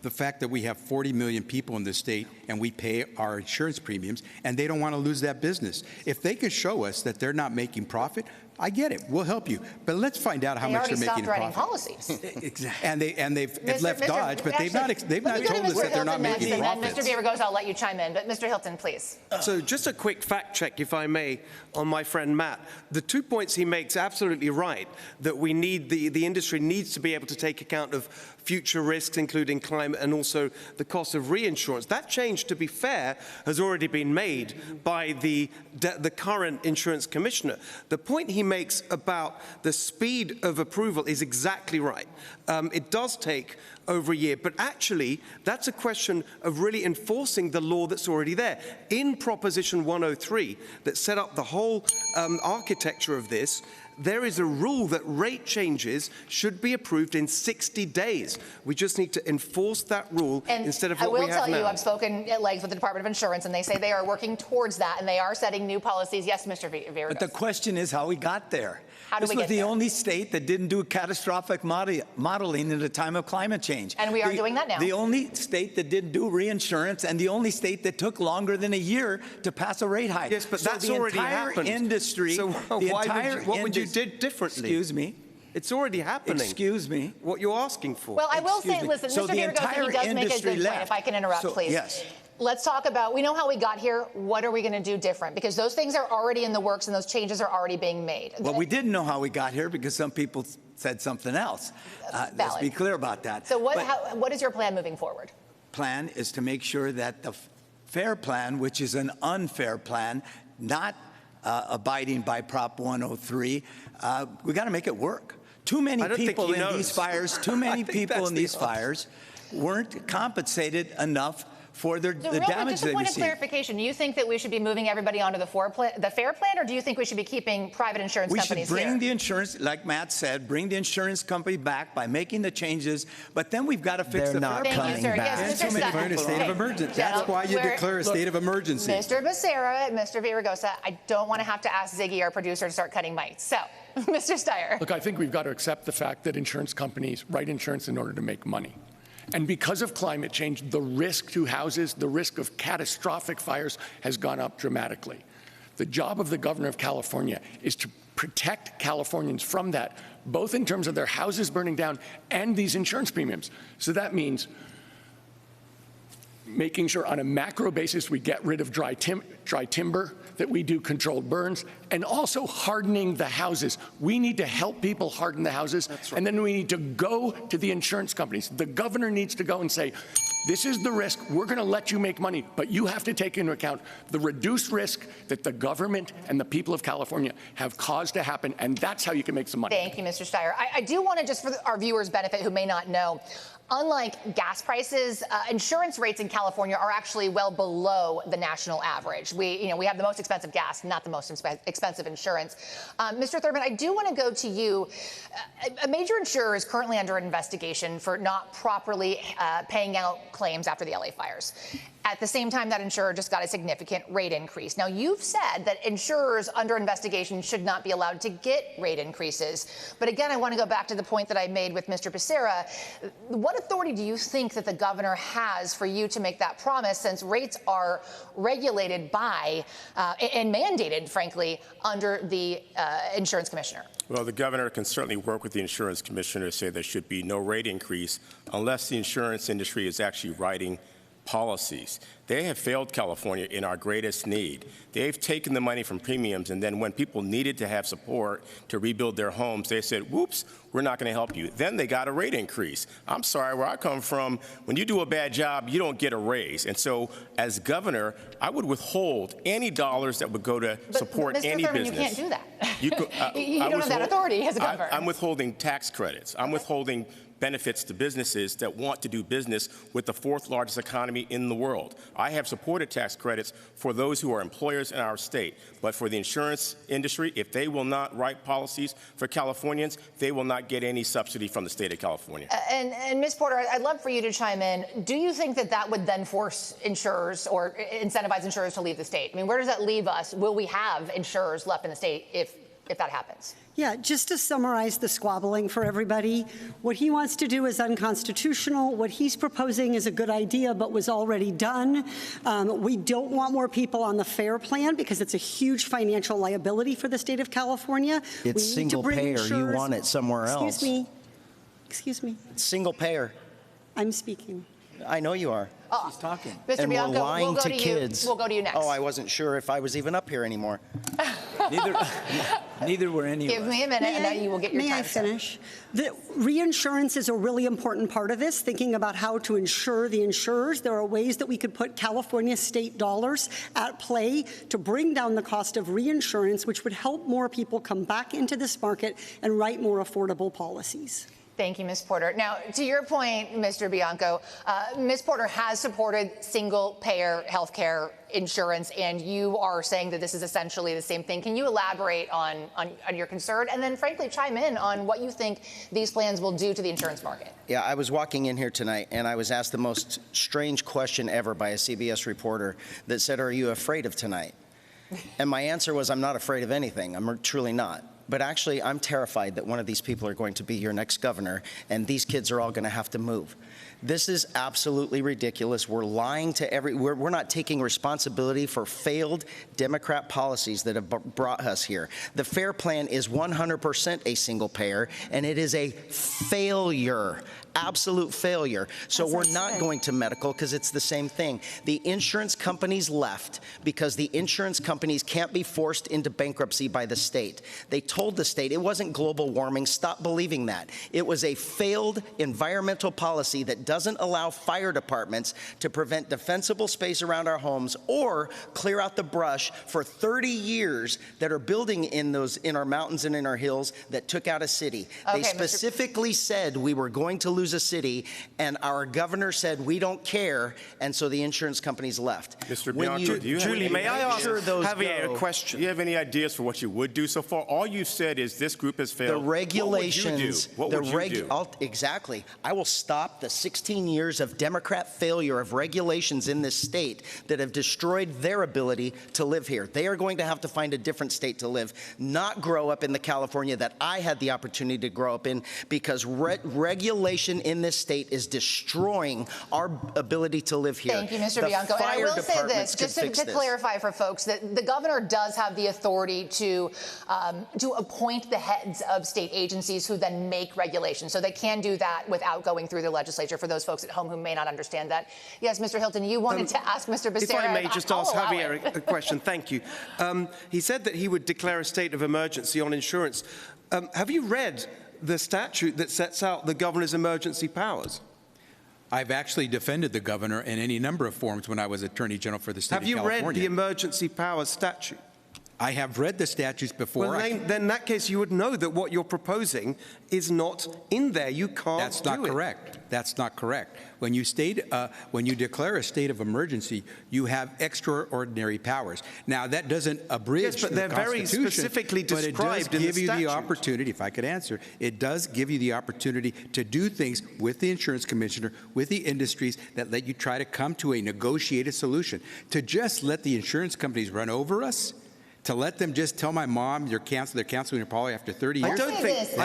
The fact that we have 40 million people in this state and we pay our insurance premiums and they don't want to lose that business. If they could show us that they're not making profit, I get it. We'll help you. But let's find out how much they're making in profit. Policies. Exactly. And they've left Dodge, but they've not told us that they're not making profits. Mr. Villaraigosa, I'll let you chime in, but Mr. Hilton, please. So just a quick fact check, if I may, on my friend Matt. The 2 points he makes absolutely right, that we need the industry needs to be able to take account of future risks, including climate and also the cost of reinsurance. That change, to be fair, has already been made by the current insurance commissioner. The point he makes about the speed of approval is exactly right. It does take over a year, but actually that's a question of really enforcing the law that's already there. In Proposition 103 that set up the whole architecture of this, there is a rule that rate changes should be approved in 60 days. We just need to enforce that rule instead of what we have now. I will tell you, I've spoken at length with the Department of Insurance, and they say they are working towards that, and they are setting new policies. Yes, Mr. Villaraigosa. But the question is how we got there. How do we get This was the there? only state that didn't do catastrophic modeling in a time of climate change. And we are doing that now. The only state that didn't do reinsurance, and the only state that took longer than a year to pass a rate hike. Yes, but so that's the already entire happened. Industry, So what would you do differently? Excuse me. It's already happening. Excuse me. What you're asking for. Well, I will say, Excuse me. listen, So Mr. the Villaraigosa, entire he does make a industry good point. left. If I can interrupt, So, please. yes. Let's talk about, we know how we got here. What are we going to do different? Because those things are already in the works and those changes are already being made. Well, we didn't know how we got here because some people said something else. Let's be clear about that. So what is your plan moving forward? Plan is to make sure that the FAIR Plan, which is an unfair plan, not abiding by Prop 103, we got to make it work. Too many people in these fires, too many people in these fires weren't compensated enough for the damage Just a they point of received. clarification. Do you think that we should be moving everybody onto the FAIR Plan, or do you think we should be keeping private insurance companies We should bring here? the insurance, like Matt said, bring the insurance company back by making the changes, but then we've got to fix the FAIR Plan. Thank you, sir. Yes, Mr. Declare a state of emergency. That's why you declare a state of emergency. Mr. Becerra, Mr. Villaraigosa, I don't want to have to ask Ziggy, our producer, to start cutting mics. So, Mr. Steyer. Look, I think we've got to accept the fact that insurance companies write insurance in order to make money. And because of climate change, the risk to houses, the risk of catastrophic fires has gone up dramatically. The job of the governor of California is to protect Californians from that, both in terms of their houses burning down and these insurance premiums. So that means making sure on a macro basis we get rid of dry timber, that we do controlled burns, and also hardening the houses. We need to help people harden the houses, and then we need to go to the insurance companies. The governor needs to go and say, this is the risk, we're going to let you make money, but you have to take into account the reduced risk that the government and the people of California have caused to happen, and that's how you can make some money. Thank you, Mr. Steyer. I do want to, just for our viewers' benefit who may not know, unlike gas prices, insurance rates in California are actually well below the national average. We have the most expensive gas, not the most expensive insurance. Mr. Thurman, I do want to go to you. A major insurer is currently under investigation for not properly paying out claims after the LA fires. At the same time, that insurer just got a significant rate increase. Now, you've said that insurers under investigation should not be allowed to get rate increases. But again, I want to go back to the point that I made with Mr. Becerra. What authority do you think that the governor has for you to make that promise, since rates are regulated by and mandated, frankly, under the insurance commissioner? Well, the governor can certainly work with the insurance commissioner to say there should be no rate increase unless the insurance industry is actually writing policies. They have failed California in our greatest need. They've taken the money from premiums, and then when people needed to have support to rebuild their homes, they said, whoops, we're not going to help you. Then they got a rate increase. I'm sorry, where I come from, when you do a bad job, you don't get a raise. And so as governor, I would withhold any dollars that would go to support Mr. any Thurman, business. you can't do that. You don't have that authority as a governor. I'm withholding tax credits. I'm withholding benefits to businesses that want to do business with the fourth largest economy in the world. I have supported tax credits for those who are employers in our state, but for the insurance industry, if they will not write policies for Californians, they will not get any subsidy from the state of California. And Ms. Porter, I'd love for you to chime in. Do you think that that would then force insurers or incentivize insurers to leave the state? I mean, where does that leave us? Will we have insurers left in the state if that happens? Yeah, just to summarize the squabbling for everybody, what he wants to do is unconstitutional. What he's proposing is a good idea, but was already done. We don't want more people on the FAIR plan because it's a huge financial liability for the state of California. It's single payer. You want it somewhere else. Excuse me. It's single payer. I'm speaking. I know you are. She's talking. Mr. And Bianco, we're lying we'll go to to kids. We'll go to you next. Oh, I wasn't sure if I was even up here anymore. Neither were any Give of us. me a minute, and then you will get your time. May I finish? The reinsurance is a really important part of this, thinking about how to insure the insurers. There are ways that we could put California state dollars at play to bring down the cost of reinsurance, which would help more people come back into this market and write more affordable policies. Thank you, Ms. Porter. Now, to your point, Mr. Bianco, Ms. Porter has supported single-payer health care insurance, and you are saying that this is essentially the same thing. Can you elaborate on your concern and then, frankly, chime in on what you think these plans will do to the insurance market? Yeah, I was walking in here tonight, and I was asked the most strange question ever by a CBS reporter that said, "Are you afraid of tonight?" And my answer was, I'm not afraid of anything. I'm truly not. But actually, I'm terrified that one of these people are going to be your next governor, and these kids are all going to have to move. This is absolutely ridiculous. We're lying to we're not taking responsibility for failed Democrat policies that have brought us here. The FAIR plan is 100% a single payer, and it is a failure. Absolute failure. So we're not going to medical because it's the same thing. The insurance companies left because the insurance companies can't be forced into bankruptcy by the state. They told the state it wasn't global warming. Stop believing that. It was a failed environmental policy that doesn't allow fire departments to prevent defensible space around our homes or clear out the brush for 30 years that are building in our mountains and in our hills that took out a city. Okay, they specifically said we were going to lose a city, and our governor said we don't care, and so the insurance companies left. Mr. Bianco, do you have Julie, may I ask Javier a question? Do you have any ideas for what you would do so far? All you've said is this group has failed. The regulations. What would you do? Exactly. I will stop the 16 years of Democrat failure of regulations in this state that have destroyed their ability to live here. They are going to have to find a different state to live, not grow up in the California that I had the opportunity to grow up in, because regulation in this state is destroying our ability to live here. Thank you, Mr. Bianco. And I will say this, just to clarify for folks, that the governor does have the authority to appoint the heads of state agencies who then make regulations. So they can do that without going through the legislature, for those folks at home who may not understand that. Yes, Mr. Hilton, you wanted to ask Mr. Becerra. If I may just ask Javier a question. Thank you. He said that he would declare a state of emergency on insurance. Have you read the statute that sets out the governor's emergency powers? I've actually defended the governor in any number of forms when I was Attorney General for the state of California. Have you read the emergency powers statute? I have read the statutes before. Well, then in that case, you would know that what you're proposing is not in there. You can't That's not correct. That's not correct. When you declare a state of emergency, you have extraordinary powers. Now, that doesn't abridge but they're the very Constitution, specifically described but it does in the give you the statute. opportunity, if I could answer, it does give you the opportunity to do things with the insurance commissioner, with the industries that let you try to come to a negotiated solution. To just let the insurance companies run over us, to let them just tell my mom they're canceling your policy after 30 years. I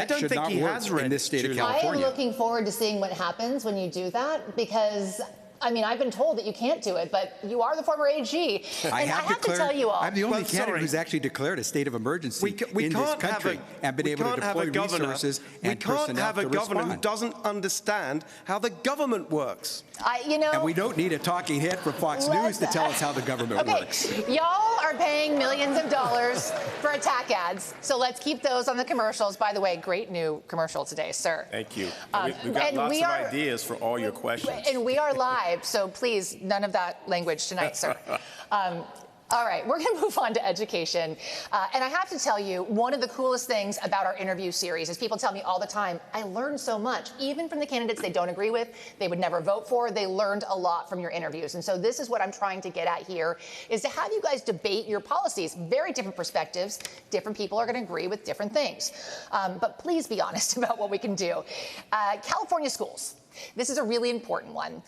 don't think he has read in this state of I California. am looking forward to seeing what happens when you do that, because I mean, I've been told that you can't do it, but you are the former AG. And I have to tell you all. I'm the only candidate who's actually declared a state of emergency in this country and been able to deploy resources and personnel to respond. We can't have a governor who doesn't understand how the government works. And we don't need a talking head from Fox News to tell us how the government works. Y'all are paying millions of dollars for attack ads, so let's keep those on the commercials. By the way, great new commercial today, sir. Thanof ideas for all your questions. And we are live, so please, none of that language tonight, sir. All right, we're going to move on to education. And I have to tell you, one of the coolest things about our interview series is people tell me all the time, I learned so much, even from the candidates they don't agree with, they would never vote for, they learned a lot from your interviews. And so this is what I'm trying to get at here, is to have you guys debate your policies. Very different perspectives. Different people are going to agree with different things. But please be honest about what we can do. California schools. This is a really important one.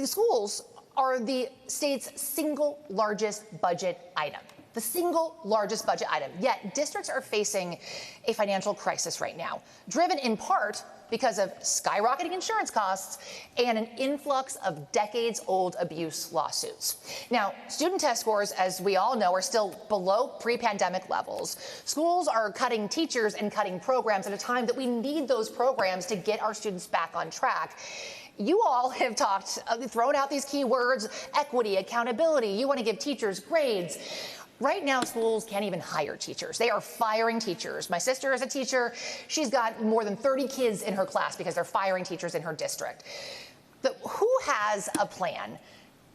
Schools are the state's single largest budget item. The single largest budget item. Yet districts are facing a financial crisis right now, driven in part because of skyrocketing insurance costs and an influx of decades-old abuse lawsuits. Now, student test scores, as we all know, are still below pre-pandemic levels. Schools are cutting teachers and cutting programs at a time that we need those programs to get our students back on track. You all have thrown out these key words, equity, accountability. You want to give teachers grades. Right now, schools can't even hire teachers. They are firing teachers. My sister is a teacher. She's got more than 30 kids in her class because they're firing teachers in her district. Who has a plan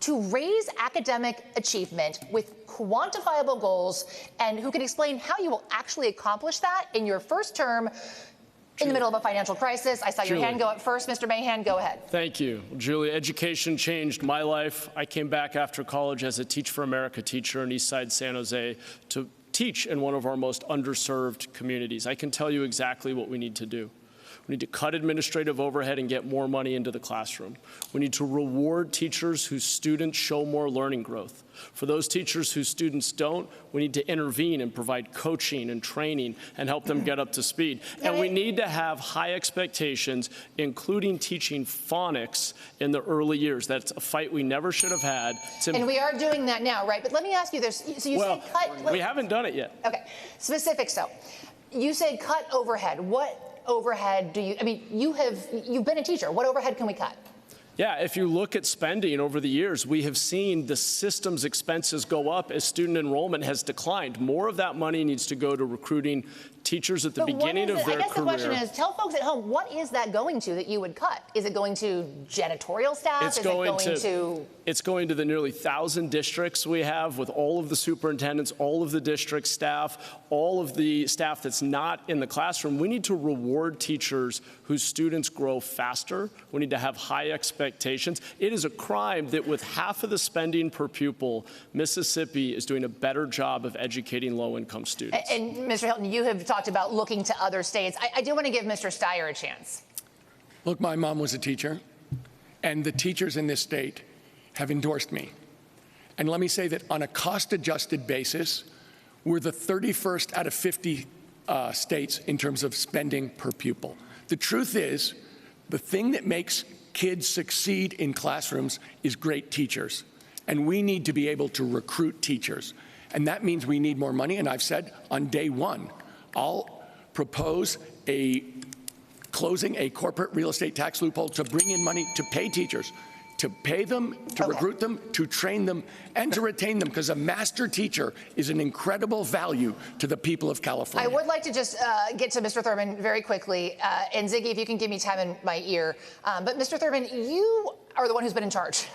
to raise academic achievement with quantifiable goals, and who can explain how you will actually accomplish that in your first term in the middle of a financial crisis? I saw your hand go up first. Mr. Mahan, go ahead. Thank you. Julie, education changed my life. I came back after college as a Teach for America teacher in Eastside San Jose to teach in one of our most underserved communities. I can tell you exactly what we need to do. We need to cut administrative overhead and get more money into the classroom. We need to reward teachers whose students show more learning growth. For those teachers whose students don't, we need to intervene and provide coaching and training and help them get up to speed. And we need to have high expectations, including teaching phonics in the early years. That's a fight we never should have had. And we are doing that now, right? But let me ask you this. So you said cut. We haven't done it yet. Okay. Specifics, though. You said cut overhead. What overhead do you, you've been a teacher. What overhead can we cut? Yeah, if you look at spending over the years, we have seen the system's expenses go up as student enrollment has declined. More of that money needs to go to recruiting teachers at the beginning of their career. I guess the question is, tell folks at home, what is that going to that you would cut? Is it going to janitorial staff? It's going to the nearly 1,000 districts we have with all of the superintendents, all of the district staff, all of the staff that's not in the classroom. We need to reward teachers whose students grow faster. We need to have high expectations. It is a crime that with half of the spending per pupil, Mississippi is doing a better job of educating low-income students. And Mr. Hilton, you have talked about looking to other states. I do want to give Mr. Steyer a chance. Look, my mom was a teacher, and the teachers in this state have endorsed me. And let me say that on a cost-adjusted basis, we're the 31st out of 50 states in terms of spending per pupil. The truth is, the thing that makes kids succeed in classrooms is great teachers. And we need to be able to recruit teachers. And that means we need more money. And I've said on day one, I'll propose closing a corporate real estate tax loophole to bring in money to pay teachers, to pay them, to recruit them, to train them, and to retain them, because a master teacher is an incredible value to the people of California. I would like to just get to Mr. Thurman very quickly. And Ziggy, if you can give me time in my ear. But Mr. Thurman, you are the one who's been in charge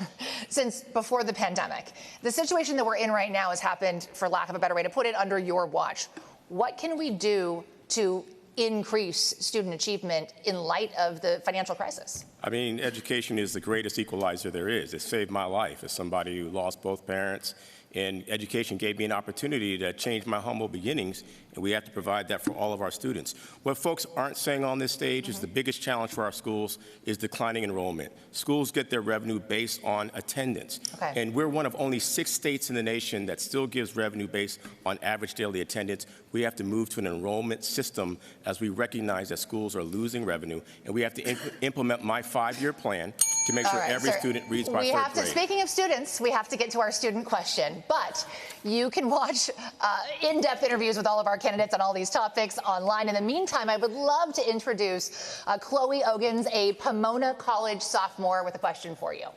since before the pandemic. The situation that we're in right now has happened, for lack of a better way to put it, under your watch. What can we do to increase student achievement in light of the financial crisis? I mean, education is the greatest equalizer there is. It saved my life as somebody who lost both parents, and education gave me an opportunity to change my humble beginnings, and we have to provide that for all of our students. What folks aren't saying on this stage is the biggest challenge for our schools is declining enrollment. Schools get their revenue based on attendance, and we're one of only 6 states in the nation that still gives revenue based on average daily attendance. We have to move to an enrollment system as we recognize that schools are losing revenue, and we have to implement my 5-year plan to make sure every student reads by third grade. Speaking of students, we have to get to our student question. But you can watch in-depth interviews with all of our candidates on all these topics online. In the meantime, I would love to introduce Chloe Ogans, a Pomona College sophomore, with a question for you.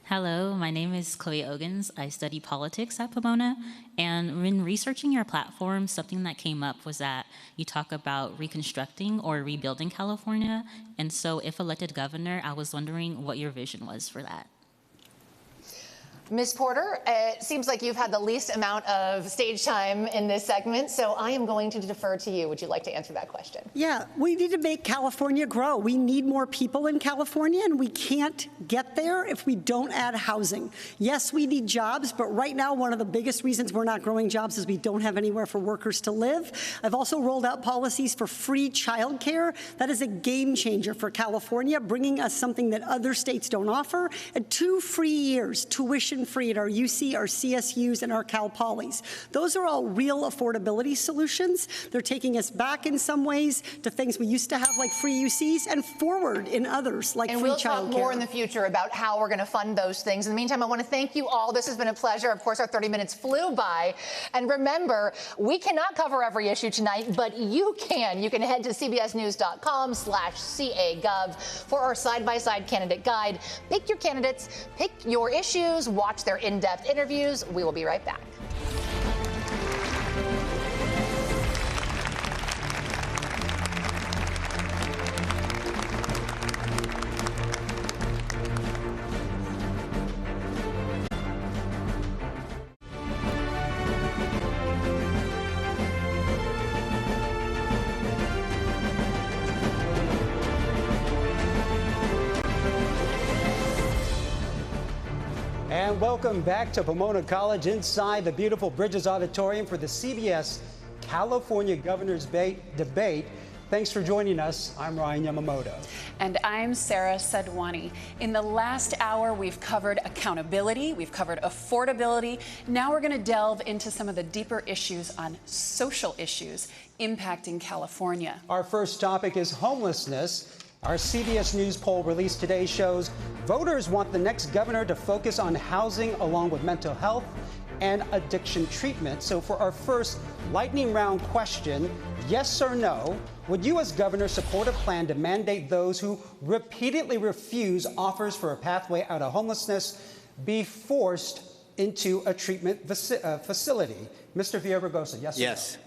Hello, my name is Chloe Ogans. I study politics at Pomona, and when researching your platform, something that came up was that you talk about reconstructing or rebuilding California, and so if elected governor, I was wondering what your vision was for that. Ms. Porter, it seems like you've had the least amount of stage time in this segment, so I am going to defer to you. Would you like to answer that question? Yeah, we need to make California grow. We need more people in California, and we can't get there if we don't add housing. Yes, we need jobs, but right now, one of the biggest reasons we're not growing jobs is we don't have anywhere for workers to live. I've also rolled out policies for free childcare. That is a game changer for California, bringing us something that other states don't offer, and 2 free years tuition free at our UC, our CSUs, and our Cal Polys. Those are all real affordability solutions. They're taking us back in some ways to things we used to have, like free UCs, and forward in others, like free childcare. And we'll talk more in the future about how we're going to fund those things. In the meantime, I want to thank you all. This has been a pleasure. Of course, our 30 minutes flew by. And remember, we cannot cover every issue tonight, but you can. You can head to cbsnews.com/CAGov for our side-by-side candidate guide. Pick your candidates, pick your issues, watch their in-depth interviews. We will be right back. And welcome back to Pomona College inside the beautiful Bridges Auditorium for the CBS California Governor's Debate. Thanks for joining us. I'm Ryan Yamamoto. And I'm Sarah Sadwani. In the last hour, we've covered accountability, we've covered affordability. Now we're going to delve into some of the deeper issues on social issues impacting California. Our first topic is homelessness. Our CBS News poll released today shows voters want the next governor to focus on housing along with mental health and addiction treatment. So for our first lightning round question, yes or no, would you as governor support a plan to mandate those who repeatedly refuse offers for a pathway out of homelessness be forced into a treatment facility? Mr. Villaraigosa, yes or no? Yes.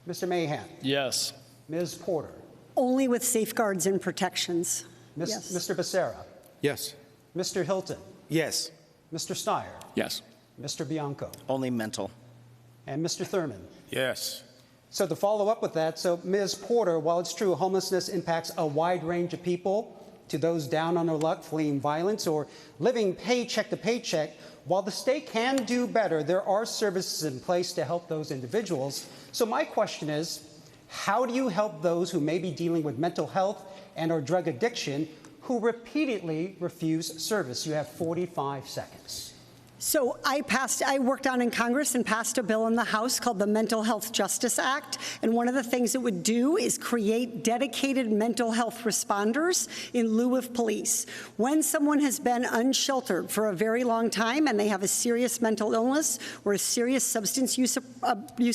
Mr. Mahan? Yes. Ms. Porter? Only with safeguards and protections. Yes. Mr. Becerra? Yes. Mr. Hilton? Yes. Mr. Steyer? Yes. Mr. Bianco? Only mental. And Mr. Thurman? Yes. So to follow up with that, so Ms. Porter, while it's true homelessness impacts a wide range of people, to those down on their luck, fleeing violence, or living paycheck to paycheck, while the state can do better, there are services in place to help those individuals. So my question is, how do you help those who may be dealing with mental health and or drug addiction who repeatedly refuse service? You have 45 seconds. So I worked on in Congress and passed a bill in the House called the Mental Health Justice Act. And one of the things it would do is create dedicated mental health responders in lieu of police. When someone has been unsheltered for a very long time and they have a serious mental illness or a serious substance use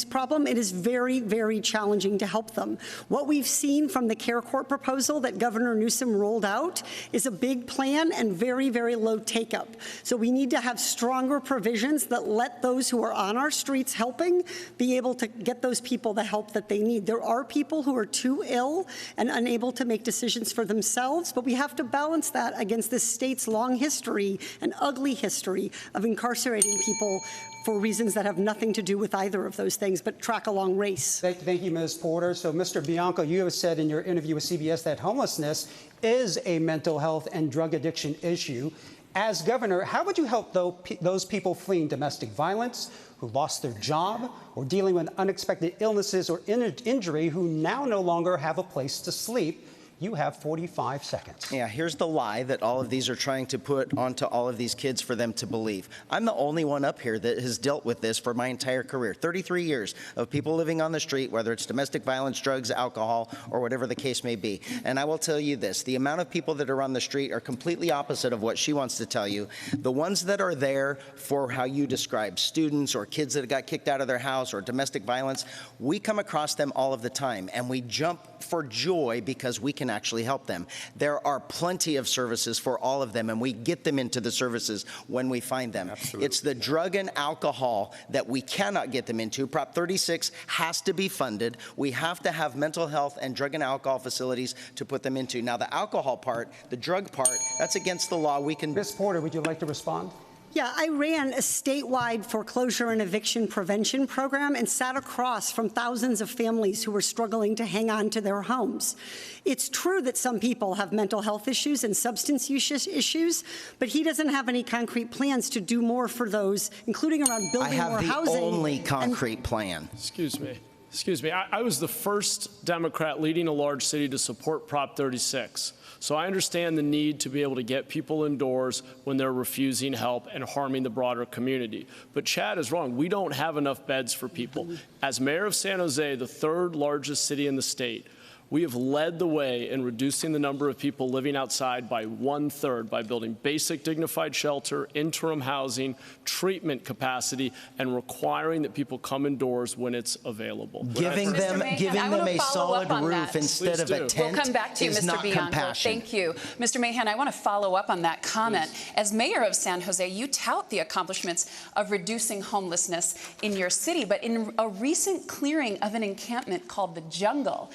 problem, it is very, very challenging to help them. What we've seen from the Care Court proposal that Governor Newsom rolled out is a big plan and very, very low take-up. So we need to have stronger provisions that let those who are on our streets helping be able to get those people the help that they need. There are people who are too ill and unable to make decisions for themselves, but we have to balance that against this state's long history and ugly history of incarcerating people for reasons that have nothing to do with either of those things, but track along race. Thank you, Ms. Porter. So, Mr. Bianco, you have said in your interview with CBS that homelessness is a mental health and drug addiction issue. As governor, how would you help those people fleeing domestic violence, who lost their job, or dealing with unexpected illnesses or injury, who now no longer have a place to sleep? You have 45 seconds. Yeah, here's the lie that all of these are trying to put onto all of these kids for them to believe. I'm the only one up here that has dealt with this for my entire career. 33 years of people living on the street, whether it's domestic violence, drugs, alcohol, or whatever the case may be. And I will tell you this, the amount of people that are on the street are completely opposite of what she wants to tell you. The ones that are there for how you describe students or kids that got kicked out of their house or domestic violence, we come across them all of the time, and we jump for joy because we can actually help them. There are plenty of services for all of them, and we get them into the services when we find them. Absolutely. It's the drug and alcohol that we cannot get them into. Prop 36 has to be funded. We have to have mental health and drug and alcohol facilities to put them into. Now, the alcohol part, the drug part, that's against the law. We can. Ms. Porter, would you like to respond? Yeah, I ran a statewide foreclosure and eviction prevention program and sat across from thousands of families who were struggling to hang on to their homes. It's true that some people have mental health issues and substance use issues, but he doesn't have any concrete plans to do more for those, including around building more housing. I have the only concrete plan. Excuse me. I was the first Democrat leading a large city to support Prop 36. So I understand the need to be able to get people indoors when they're refusing help and harming the broader community. But Chad is wrong. We don't have enough beds for people. As mayor of San Jose, the third largest city in the state, we have led the way in reducing the number of people living outside by 1/3 by building basic dignified shelter, interim housing, treatment capacity, and requiring that people come indoors when it's available. Giving them a solid roof instead of a tent We'll come back to you, is Mr. not Bianco. compassion. Thank you. Mr. Mahan, I want to follow up on that comment. As mayor of San Jose, you tout the accomplishments of reducing homelessness in your city, but in a recent clearing of an encampment called the Jungle,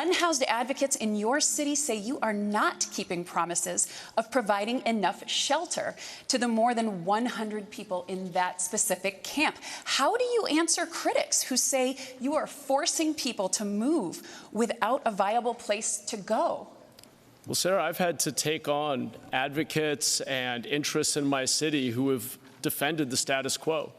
unhoused advocates in your city say you are not keeping promises of providing enough shelter to the more than 100 people in that specific camp. How do you answer critics who say you are forcing people to move without a viable place to go? Well, Sarah, I've had to take on advocates and interests in my city who have defended the status quo.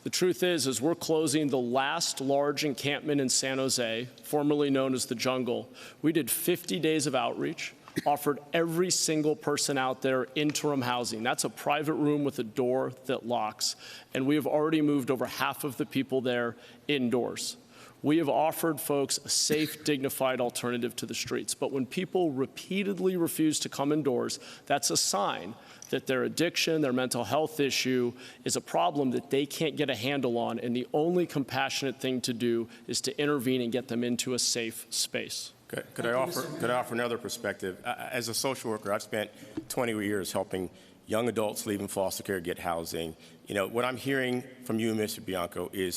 The truth is we're closing the last large encampment in San Jose, formerly known as the Jungle. We did 50 days of outreach, offered every single person out there interim housing. That's a private room with a door that locks, and we have already moved over half of the people there indoors. We have offered folks a safe, dignified alternative to the streets. But when people repeatedly refuse to come indoors, that's a sign that their addiction, their mental health issue is a problem that they can't get a handle on, and the only compassionate thing to do is to intervene and get them into a safe space. Could I offer another perspective? As a social worker, I've spent 20 years helping young adults leaving foster care get housing. You know, what I'm hearing from you, Mr. Bianco, is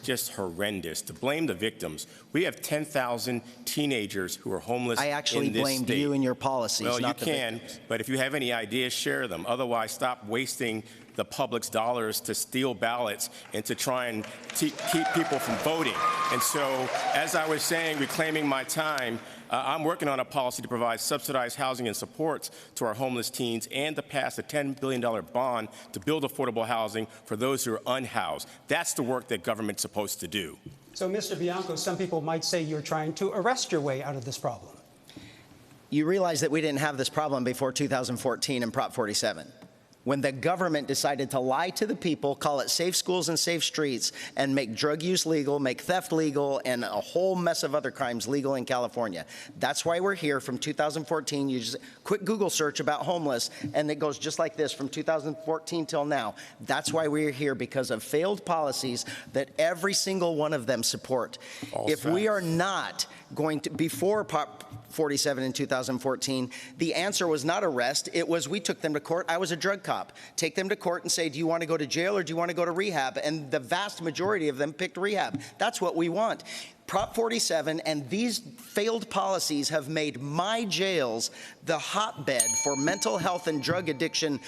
just horrendous. To blame the victims. We have 10,000 teenagers who are homeless in this state. I actually blamed you and your policies, well, not you can, but if you have any ideas, share them. Otherwise, stop wasting the public's dollars to steal ballots and to try and keep people from voting. And so, as I was saying, reclaiming my time, I'm working on a policy to provide subsidized housing and supports to our homeless teens and to pass a $10 billion bond to build affordable housing for those who are unhoused. That's the work that government's supposed to do. So, Mr. Bianco, some people might say you're trying to arrest your way out of this problem. You realize that we didn't have this problem before 2014 in Prop 47. When the government decided to lie to the people, call it safe schools and safe streets, and make drug use legal, make theft legal, and a whole mess of other crimes legal in California. That's why we're here from 2014. You just quick Google search about homeless, and it goes just like this from 2014 till now. That's why we're here, because of failed policies that every single one of them support. If we are not going to, before Prop 47 in 2014, the answer was not arrest. It was we took them to court. I was a drug cop. Take them to court and say, do you want to go to jail or do you want to go to rehab? And the vast majority of them picked rehab. That's what we want. Prop 47 and these failed policies have made my jails the hotbed for mental health and drug addiction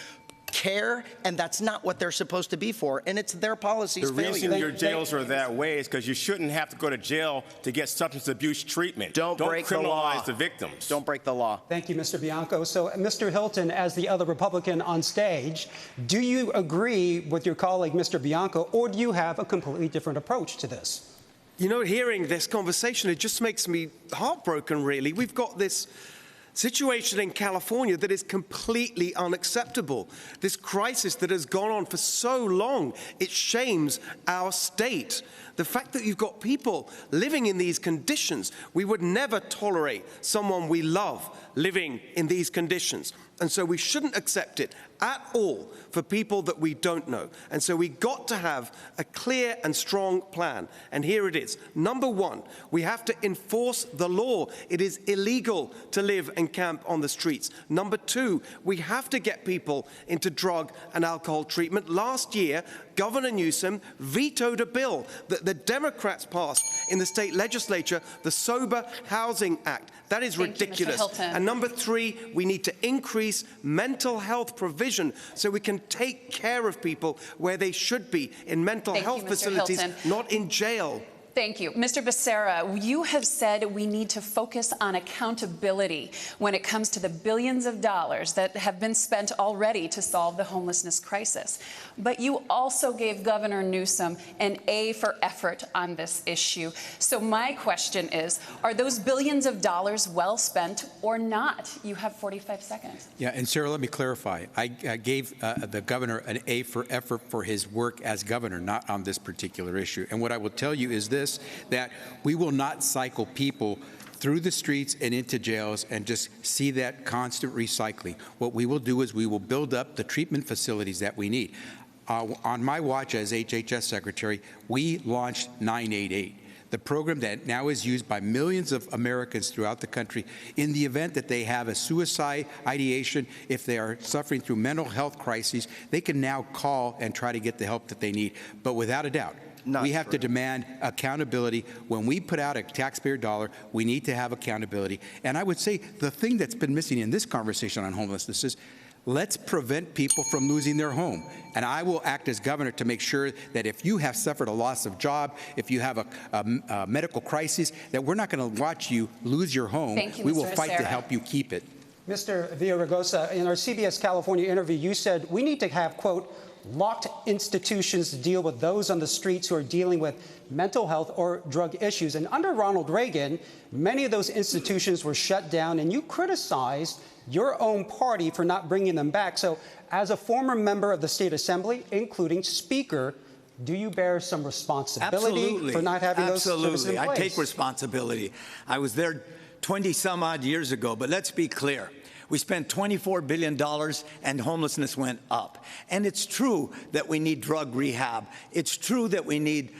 care, and that's not what they're supposed to be for, and it's their policies. The reason your jails are that way is because you shouldn't have to go to jail to get substance abuse treatment. Don't break the law. Criminalize the victims. Don't break the law. Thank you, Mr. Bianco. So, Mr. Hilton, as the other Republican on stage, do you agree with your colleague, Mr. Bianco, or do you have a completely different approach to this? You know, hearing this conversation, it just makes me heartbroken, really. We've got this situation in California that is completely unacceptable. This crisis that has gone on for so long, it shames our state. The fact that you've got people living in these conditions, we would never tolerate someone we love living in these conditions. And so we shouldn't accept it at all for people that we don't know. And so we got to have a clear and strong plan. And here it is. Number one, we have to enforce the law. It is illegal to live and camp on the streets. Number two, we have to get people into drug and alcohol treatment. Last year, Governor Newsom vetoed a bill that the Democrats passed in the state legislature, the Sober Housing Act. That is ridiculous. And number three, we need to increase mental health provision so we can take care of people where they should be, in mental health facilities, not in jail. Thank you. Mr. Becerra, you have said we need to focus on accountability when it comes to the billions of dollars that have been spent already to solve the homelessness crisis. But you also gave Governor Newsom an A for effort on this issue. So my question is, are those billions of dollars well spent or not? You have 45 seconds. Yeah, and Sarah, let me clarify. I gave the governor an A for effort for his work as governor, not on this particular issue. And what I will tell you is this, that we will not cycle people through the streets and into jails and just see that constant recycling. What we will do is we will build up the treatment facilities that we need. On my watch as HHS Secretary, we launched 988. The program that now is used by millions of Americans throughout the country in the event that they have a suicide ideation, if they are suffering through mental health crises, they can now call and try to get the help that they need. But without a doubt, we have to demand accountability. When we put out a taxpayer dollar, we need to have accountability. And I would say the thing that's been missing in this conversation on homelessness is let's prevent people from losing their home. And I will act as governor to make sure that if you have suffered a loss of job, if you have a medical crisis, that we're not going to watch you lose your home. Thank you, we Mr. will fight Becerra. to help you keep it. Mr. Villaraigosa, in our CBS California interview, you said we need to have, quote, locked institutions to deal with those on the streets who are dealing with mental health or drug issues. And under Ronald Reagan, many of those institutions were shut down, and you criticized your own party for not bringing them back. So as a former member of the State Assembly, including Speaker, do you bear some responsibility for not having those services in place? I take responsibility. I was there 20 some odd years ago, but let's be clear. We spent $24 billion and homelessness went up. And it's true that we need drug rehab. It's true that we need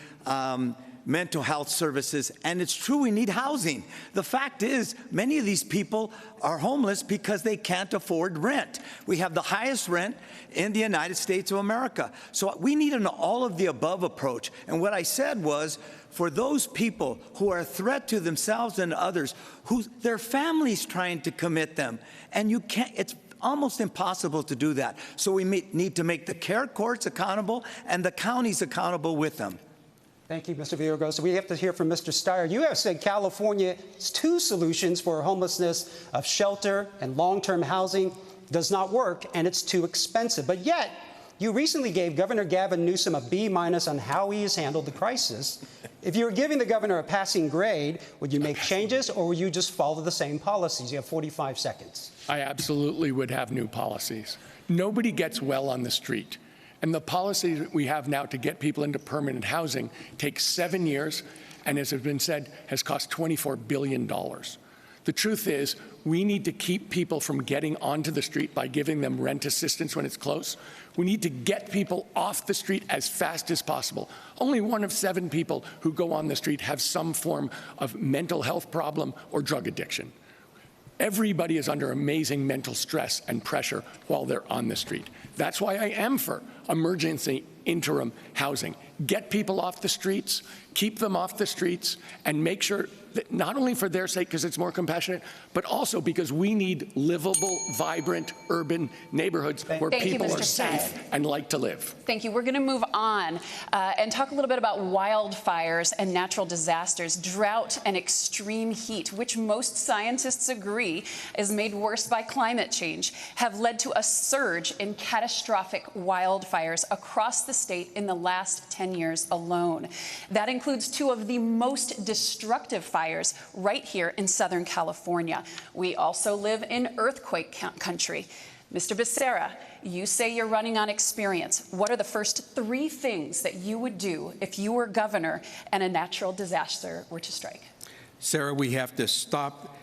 mental health services, and it's true we need housing. The fact is, many of these people are homeless because they can't afford rent. We have the highest rent in the United States of America. So we need an all-of-the-above approach. And what I said was, for those people who are a threat to themselves and others, who their families trying to commit them, and you can't, it's almost impossible to do that. So we need to make the care courts accountable and the counties accountable with them. Thank you, Mr. Villaraigosa. We have to hear from Mr. Steyer. You have said California's two solutions for homelessness of shelter and long-term housing does not work, and it's too expensive. But yet, you recently gave Governor Gavin Newsom a B- on how he has handled the crisis. If you were giving the governor a passing grade, would you make changes, or would you just follow the same policies? You have 45 seconds. I absolutely would have new policies. Nobody gets well on the street. And the policy that we have now to get people into permanent housing takes 7 years, and as has been said, has cost $24 billion. The truth is, we need to keep people from getting onto the street by giving them rent assistance when it's close. We need to get people off the street as fast as possible. Only 1 of 7 people who go on the street have some form of mental health problem or drug addiction. Everybody is under amazing mental stress and pressure while they're on the street. That's why I am for emergency interim housing. Get people off the streets, keep them off the streets, and make sure that not only for their sake, because it's more compassionate, but also because we need livable, vibrant, urban neighborhoods where people are safe and like to live. Thank you. We're going to move on and talk a little bit about wildfires and natural disasters, drought and extreme heat, which most scientists agree is made worse by climate change, have led to a surge in catastrophic wildfires wildfires across the state in the last 10 years alone. That includes 2 of the most destructive fires right here in Southern California. We also live in earthquake country. Mr. Becerra, you say you're running on experience. What are the first 3 things that you would do if you were governor and a natural disaster were to strike? Sarah, we have to stop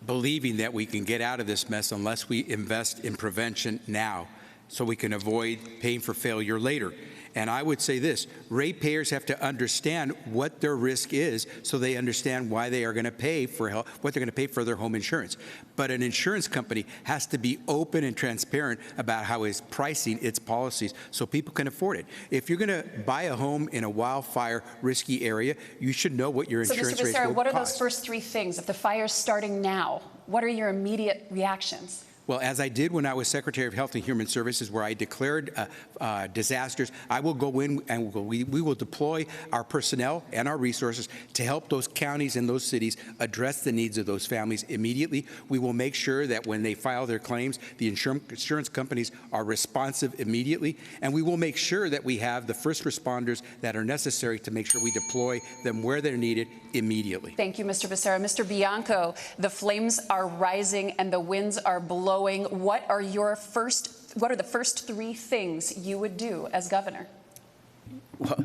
believing that we can get out of this mess unless we invest in prevention now so we can avoid paying for failure later. And I would say this, ratepayers have to understand what their risk is so they understand why they are going to pay for help, what they're going to pay for their home insurance. But an insurance company has to be open and transparent about how it's pricing its policies so people can afford it. If you're going to buy a home in a wildfire risky area, you should know what your insurance So, Mr. rates Becerra, will what are cost. those first 3 things? If the fire's starting now, what are your immediate reactions? Well, as I did when I was Secretary of Health and Human Services, where I declared disasters, I will go in and we will deploy our personnel and our resources to help those counties and those cities address the needs of those families immediately. We will make sure that when they file their claims, the insurance companies are responsive immediately, and we will make sure that we have the first responders that are necessary to make sure we deploy them where they're needed immediately. Thank you, Mr. Becerra. Mr. Bianco, the flames are rising and the winds are blowing. What are the first 3 things you would do as governor? Well,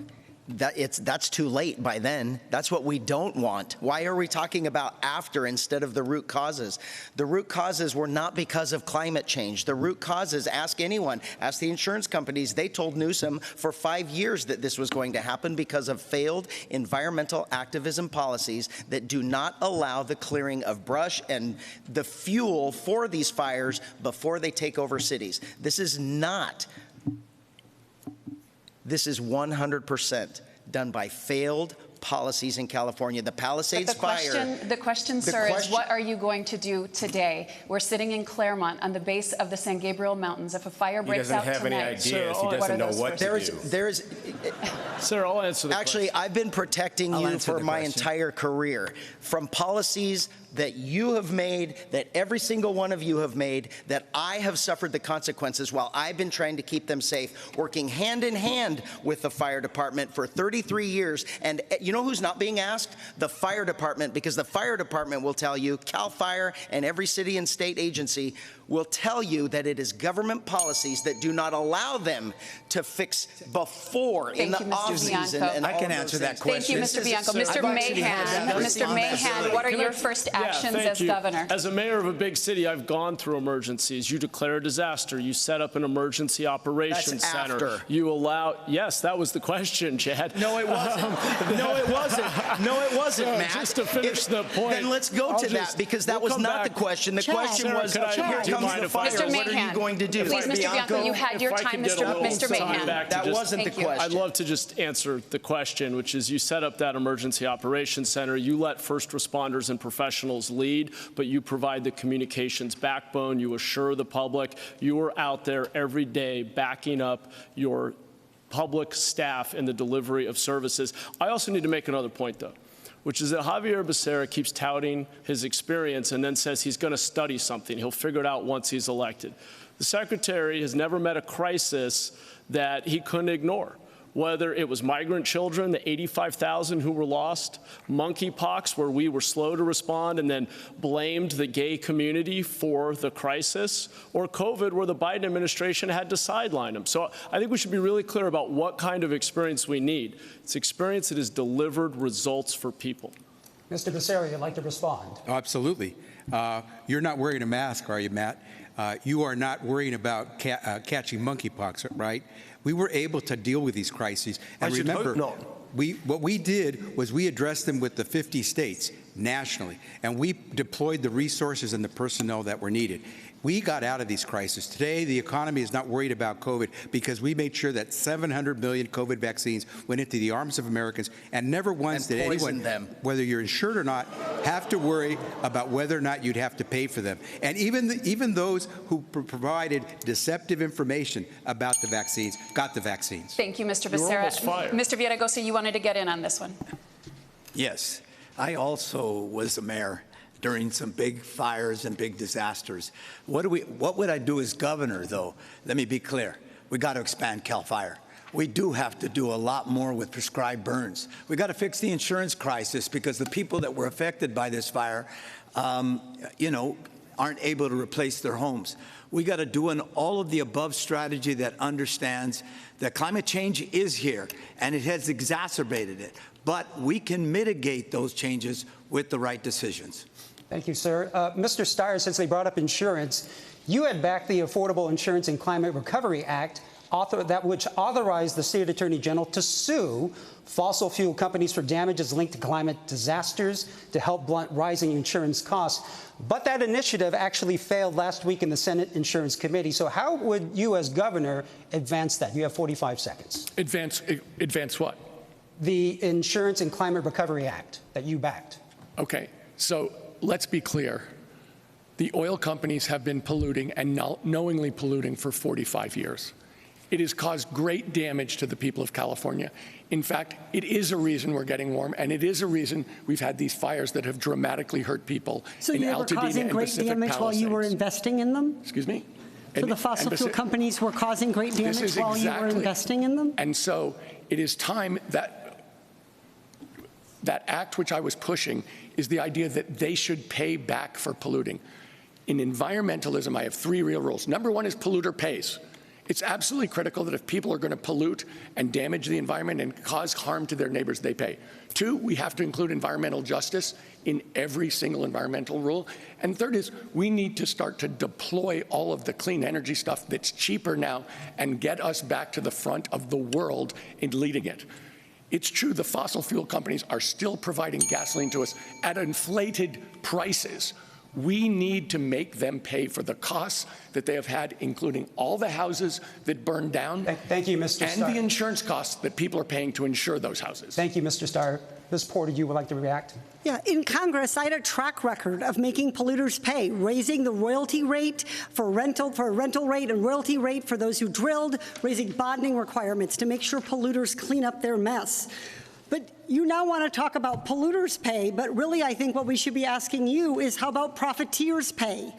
that's too late by then. That's what we don't want. Why are we talking about after instead of the root causes? The root causes were not because of climate change. The root causes, ask anyone, ask the insurance companies. They told Newsom for 5 years that this was going to happen because of failed environmental activism policies that do not allow the clearing of brush and the fuel for these fires before they take over cities. This is 100% done by failed policies in California. The Palisades fire. The question, sir, is what are you going to do today? We're sitting in Claremont on the base of the San Gabriel Mountains. If a fire breaks out tonight, he doesn't have any ideas. He doesn't know what to do. Sir, I'll answer the Actually, question. I've been protecting you for my entire career from policies that you have made, that every single one of you have made, that I have suffered the consequences while I've been trying to keep them safe, working hand in hand with the fire department for 33 years. And you know who's not being asked? The fire department, because the fire department will tell you, CAL FIRE and every city and state agency will tell you that it is government policies that do not allow them to fix before in the off-season. I can answer that question. Thank you, Mr. Bianco. Mr. Mahan, what are your first actions as governor? As a mayor of a big city, I've gone through emergencies. You declare a disaster. You set up an emergency operations center. After. You allow. Yes, that was the question, Chad. No, it wasn't. No, it wasn't. No, it wasn't, Matt. Just to finish the point. Then let's go to that, because that was not the question. The question was, here comes the fire. What are you going to do? Please, Mr. Bianco, you had your time, Mr. Mahan. That wasn't the question. I'd love to just answer the question, which is you set up that emergency operations center. You let first responders and professionals lead, but you provide the communications backbone. You assure the public. You are out there every day backing up your public staff in the delivery of services. I also need to make another point, though, which is that Javier Becerra keeps touting his experience and then says he's going to study something. He'll figure it out once he's elected. The secretary has never met a crisis that he couldn't ignore, whether it was migrant children, the 85,000 who were lost, monkeypox, where we were slow to respond and then blamed the gay community for the crisis, or COVID, where the Biden administration had to sideline them. So I think we should be really clear about what kind of experience we need. It's experience that has delivered results for people. Mr. Becerra, you'd like to respond? Oh, absolutely. You're not wearing a mask, are you, Matt? You are not worrying about catching monkeypox, right? We were able to deal with these crises. And remember, what we did was we addressed them with the 50 states nationally, and we deployed the resources and the personnel that were needed. We got out of these crises. Today, the economy is not worried about COVID because we made sure that 700 million COVID vaccines went into the arms of Americans, and never once did anyone, whether you're insured or not, have to worry about whether or not you'd have to pay for them. And even those who provided deceptive information about the vaccines got the vaccines. Thank you, Mr. Becerra. Mr. Villaraigosa, you wanted to get in on this one. Yes, I also was a mayor during some big fires and big disasters. What would I do as governor, though? Let me be clear. we got to expand CAL FIRE. We do have to do a lot more with prescribed burns. We got to fix the insurance crisis because the people that were affected by this fire, aren't able to replace their homes. We got to do an all of the above strategy that understands that climate change is here and it has exacerbated it, but we can mitigate those changes with the right decisions. Thank you, sir. Mr. Steyer, since they brought up insurance, you had backed the Affordable Insurance and Climate Recovery Act, which authorized the state attorney general to sue fossil fuel companies for damages linked to climate disasters to help blunt rising insurance costs. But that initiative actually failed last week in the Senate Insurance Committee. So how would you as governor advance that? You have 45 seconds. Advance what? The Insurance and Climate Recovery Act that you backed. Okay, so let's be clear. The oil companies have been polluting and knowingly polluting for 45 years. It has caused great damage to the people of California. In fact, it is a reason we're getting warm, and it is a reason we've had these fires that have dramatically hurt people so in you were Altadena causing and great Pacific damage Palisades. while you were investing in them? Excuse me? So the fossil fuel companies were causing great damage while you were investing in them? And so it is time that that act which I was pushing is the idea that they should pay back for polluting. In environmentalism, I have 3 real rules. Number 1 is polluter pays. It's absolutely critical that if people are going to pollute and damage the environment and cause harm to their neighbors, they pay. 2, we have to include environmental justice in every single environmental rule. And 3rd is we need to start to deploy all of the clean energy stuff that's cheaper now and get us back to the front of the world in leading it. It's true the fossil fuel companies are still providing gasoline to us at inflated prices. We need to make them pay for the costs that they have had, including all the houses that burned down. Thank you, Mr. And the insurance costs that people are paying to insure those houses. Thank you, Mr. Steyer. Ms. Porter, you would like to react? Yeah, in Congress, I had a track record of making polluters pay, raising the royalty rate for a rental rate and royalty rate for those who drilled, raising bonding requirements to make sure polluters clean up their mess. But you now want to talk about polluters pay, but really I think what we should be asking you is how about profiteers pay?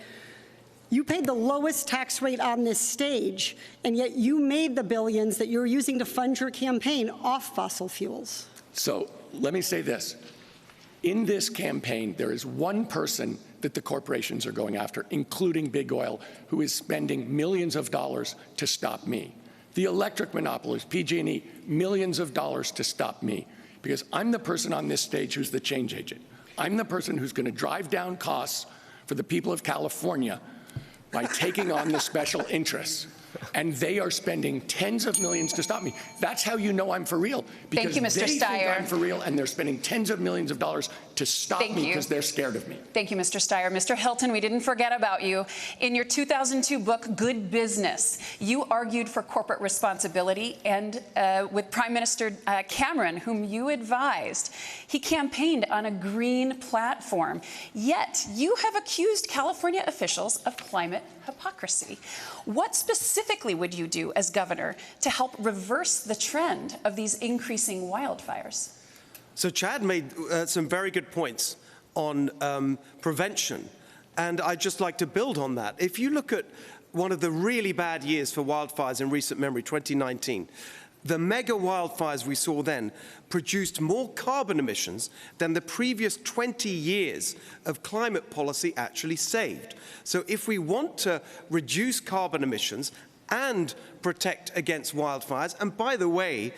You paid the lowest tax rate on this stage, and yet you made the billions that you're using to fund your campaign off fossil fuels. So let me say this. In this campaign, there is one person that the corporations are going after, including big oil, who is spending millions of dollars to stop me. The electric monopolies, PG&E, millions of dollars to stop me. Because I'm the person on this stage who's the change agent. I'm the person who's going to drive down costs for the people of California by taking on the special interests. And they are spending tens of millions to stop me. That's how you know I'm for real. Because Thank you, Mr. they Steyer. think I'm for real, and they're spending tens of millions of dollars to stop me because they're scared of me. Thank you, Mr. Steyer. Mr. Hilton, we didn't forget about you. In your 2002 book, Good Business, you argued for corporate responsibility, and with Prime Minister Cameron, whom you advised. He campaigned on a green platform. Yet, you have accused California officials of climate hypocrisy. What specifically would you do as governor to help reverse the trend of these increasing wildfires? So Chad made some very good points on prevention, and I'd just like to build on that. If you look at one of the really bad years for wildfires in recent memory, 2019, the mega wildfires we saw then produced more carbon emissions than the previous 20 years of climate policy actually saved. So if we want to reduce carbon emissions and protect against wildfires, and by the way,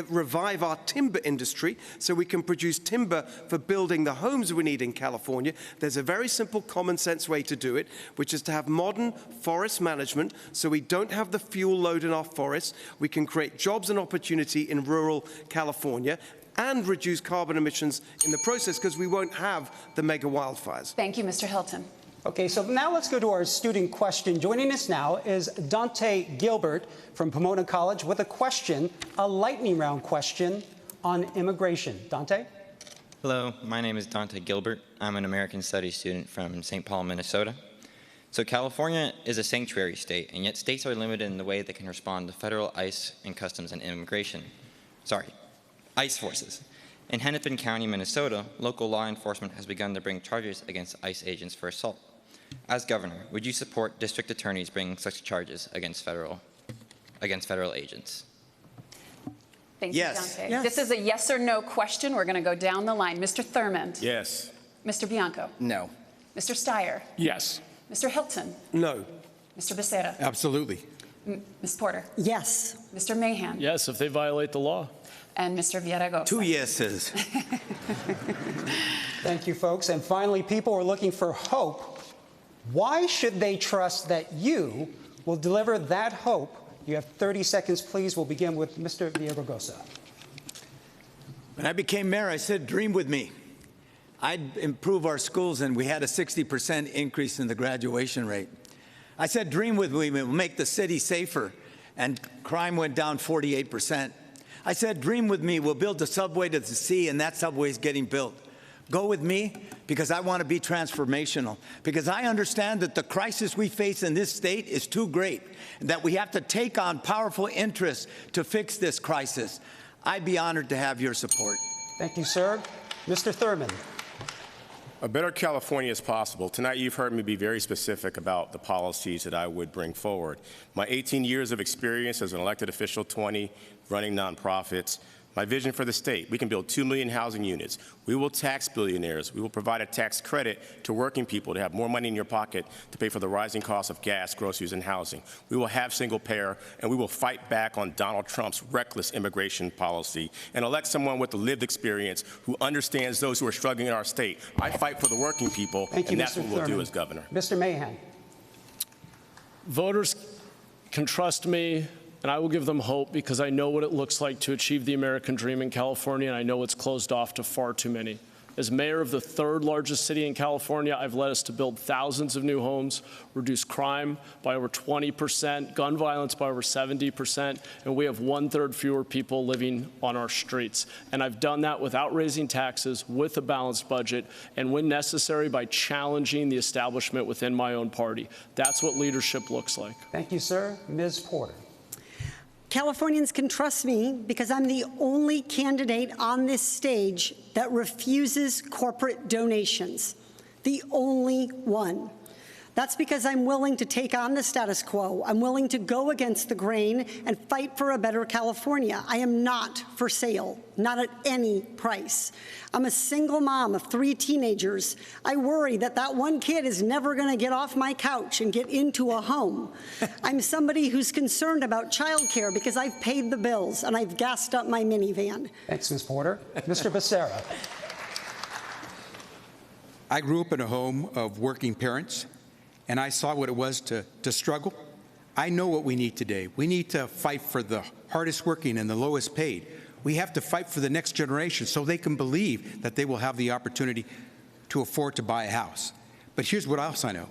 revive our timber industry so we can produce timber for building the homes we need in California, there's a very simple common sense way to do it, which is to have modern forest management so we don't have the fuel load in our forests, we can create jobs and opportunity in rural California, and reduce carbon emissions in the process because we won't have the mega wildfires. Thank you, Mr. Hilton. Okay, so now let's go to our student question. Joining us now is Dante Gilbert from Pomona College with a question, a lightning round question on immigration. Dante? Hello, my name is Dante Gilbert. I'm an American Studies student from St. Paul, Minnesota. So California is a sanctuary state, and yet states are limited in the way they can respond to federal ICE and Customs and Immigration. ICE forces. In Hennepin County, Minnesota, local law enforcement has begun to bring charges against ICE agents for assault. As governor, would you support district attorneys bringing such charges against federal against federal agents. Thank Yes. you, Dante. Yes. This is a yes or no question. We're going to go down the line. Mr. Thurmond. Yes. Mr. Bianco. No. Mr. Steyer. Yes. Mr. Hilton. No. Mr. Becerra. Absolutely. Ms. Porter. Yes. Mr. Mahan. Yes, if they violate the law. And Mr. Villaraigosa. 2 yeses. Thank you, folks. And finally, people are looking for hope. Why should they trust that you will deliver that hope? You have 30 seconds, please. We'll begin with Mr. Villaraigosa. When I became mayor, I said, dream with me. I'd improve our schools, and we had a 60% increase in the graduation rate. I said, dream with me, we'll make the city safer, and crime went down 48%. I said, dream with me, we'll build the subway to the sea, and that subway is getting built. Go with me, because I want to be transformational, because I understand that the crisis we face in this state is too great, and that we have to take on powerful interests to fix this crisis. I'd be honored to have your support. Thank you, sir. Mr. Thurmond. A better California is possible. Tonight, you've heard me be very specific about the policies that I would bring forward. My 18 years of experience as an elected official, 20 running nonprofits, my vision for the state: we can build 2 million housing units. We will tax billionaires. We will provide a tax credit to working people to have more money in your pocket to pay for the rising cost of gas, groceries, and housing. We will have single payer, and we will fight back on Donald Trump's reckless immigration policy and elect someone with the lived experience who understands those who are struggling in our state. I fight for the working people, and that's what we'll do as governor. Mr. Mahan. Voters can trust me, and I will give them hope, because I know what it looks like to achieve the American dream in California, and I know it's closed off to far too many. As mayor of the third largest city in California, I've led us to build thousands of new homes, reduce crime by over 20%, gun violence by over 70%, and we have 1/3 fewer people living on our streets. And I've done that without raising taxes, with a balanced budget, and when necessary, by challenging the establishment within my own party. That's what leadership looks like. Thank you, sir. Ms. Porter. Californians can trust me because I'm the only candidate on this stage that refuses corporate donations. The only one. That's because I'm willing to take on the status quo. I'm willing to go against the grain and fight for a better California. I am not for sale, not at any price. I'm a single mom of 3 teenagers. I worry that that one kid is never going to get off my couch and get into a home. I'm somebody who's concerned about childcare because I've paid the bills and I've gassed up my minivan. Thanks, Ms. Porter. Mr. Becerra. I grew up in a home of working parents, and I saw what it was to struggle. I know what we need today. We need to fight for the hardest working and the lowest paid. We have to fight for the next generation so they can believe that they will have the opportunity to afford to buy a house. But here's what else I know.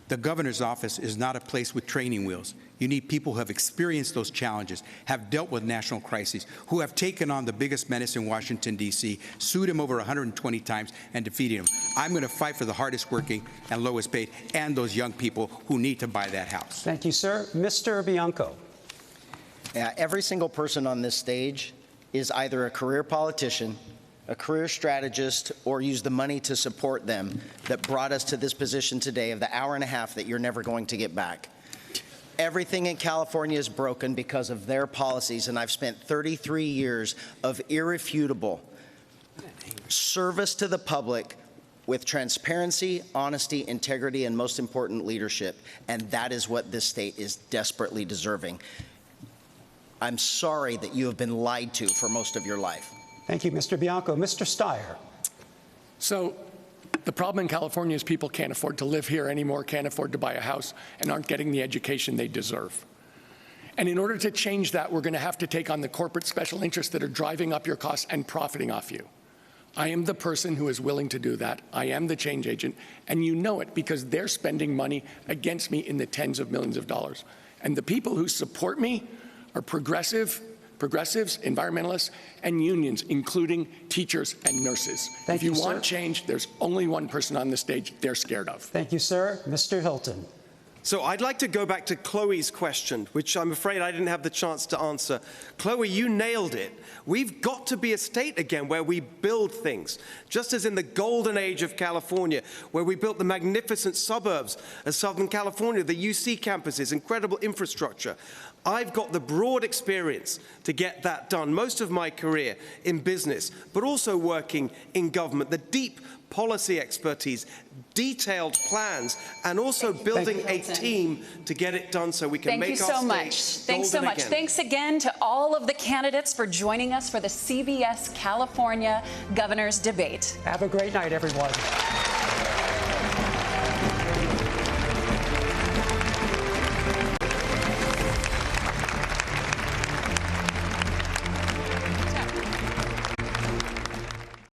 The governor's office is not a place with training wheels. You need people who have experienced those challenges, have dealt with national crises, who have taken on the biggest menace in Washington, D.C., sued him over 120 times, and defeated him. I'm going to fight for the hardest working and lowest paid and those young people who need to buy that house. Thank you, sir. Mr. Bianco. Yeah, every single person on this stage is either a career politician, a career strategist, or use the money to support them that brought us to this position today of the hour and a half that you're never going to get back. Everything in California is broken because of their policies, and I've spent 33 years of irrefutable service to the public with transparency, honesty, integrity, and most important, leadership. And that is what this state is desperately deserving. I'm sorry that you have been lied to for most of your life. Thank you, Mr. Bianco. Mr. Steyer. So the problem in California is people can't afford to live here anymore, can't afford to buy a house, and aren't getting the education they deserve. And in order to change that, we're going to have to take on the corporate special interests that are driving up your costs and profiting off you. I am the person who is willing to do that. I am the change agent, and you know it because they're spending money against me in the tens of millions of dollars. And the people who support me are progressives, environmentalists, and unions, including teachers and nurses. Thank if you you, want sir. change, there's only one person on the stage they're scared of. Thank you, sir. Mr. Hilton. So I'd like to go back to Chloe's question, which I'm afraid I didn't have the chance to answer. Chloe, you nailed it. We've got to be a state again where we build things, just as in the golden age of California, where we built the magnificent suburbs of Southern California, the UC campuses, incredible infrastructure. I've got the broad experience to get that done, most of my career in business, but also working in government, the deep policy expertise, detailed plans, and also building a team to get it done so we can make our state Thanks so much. again. Thanks again to all of the candidates for joining us for the CBS California Governor's Debate. Have a great night, everyone.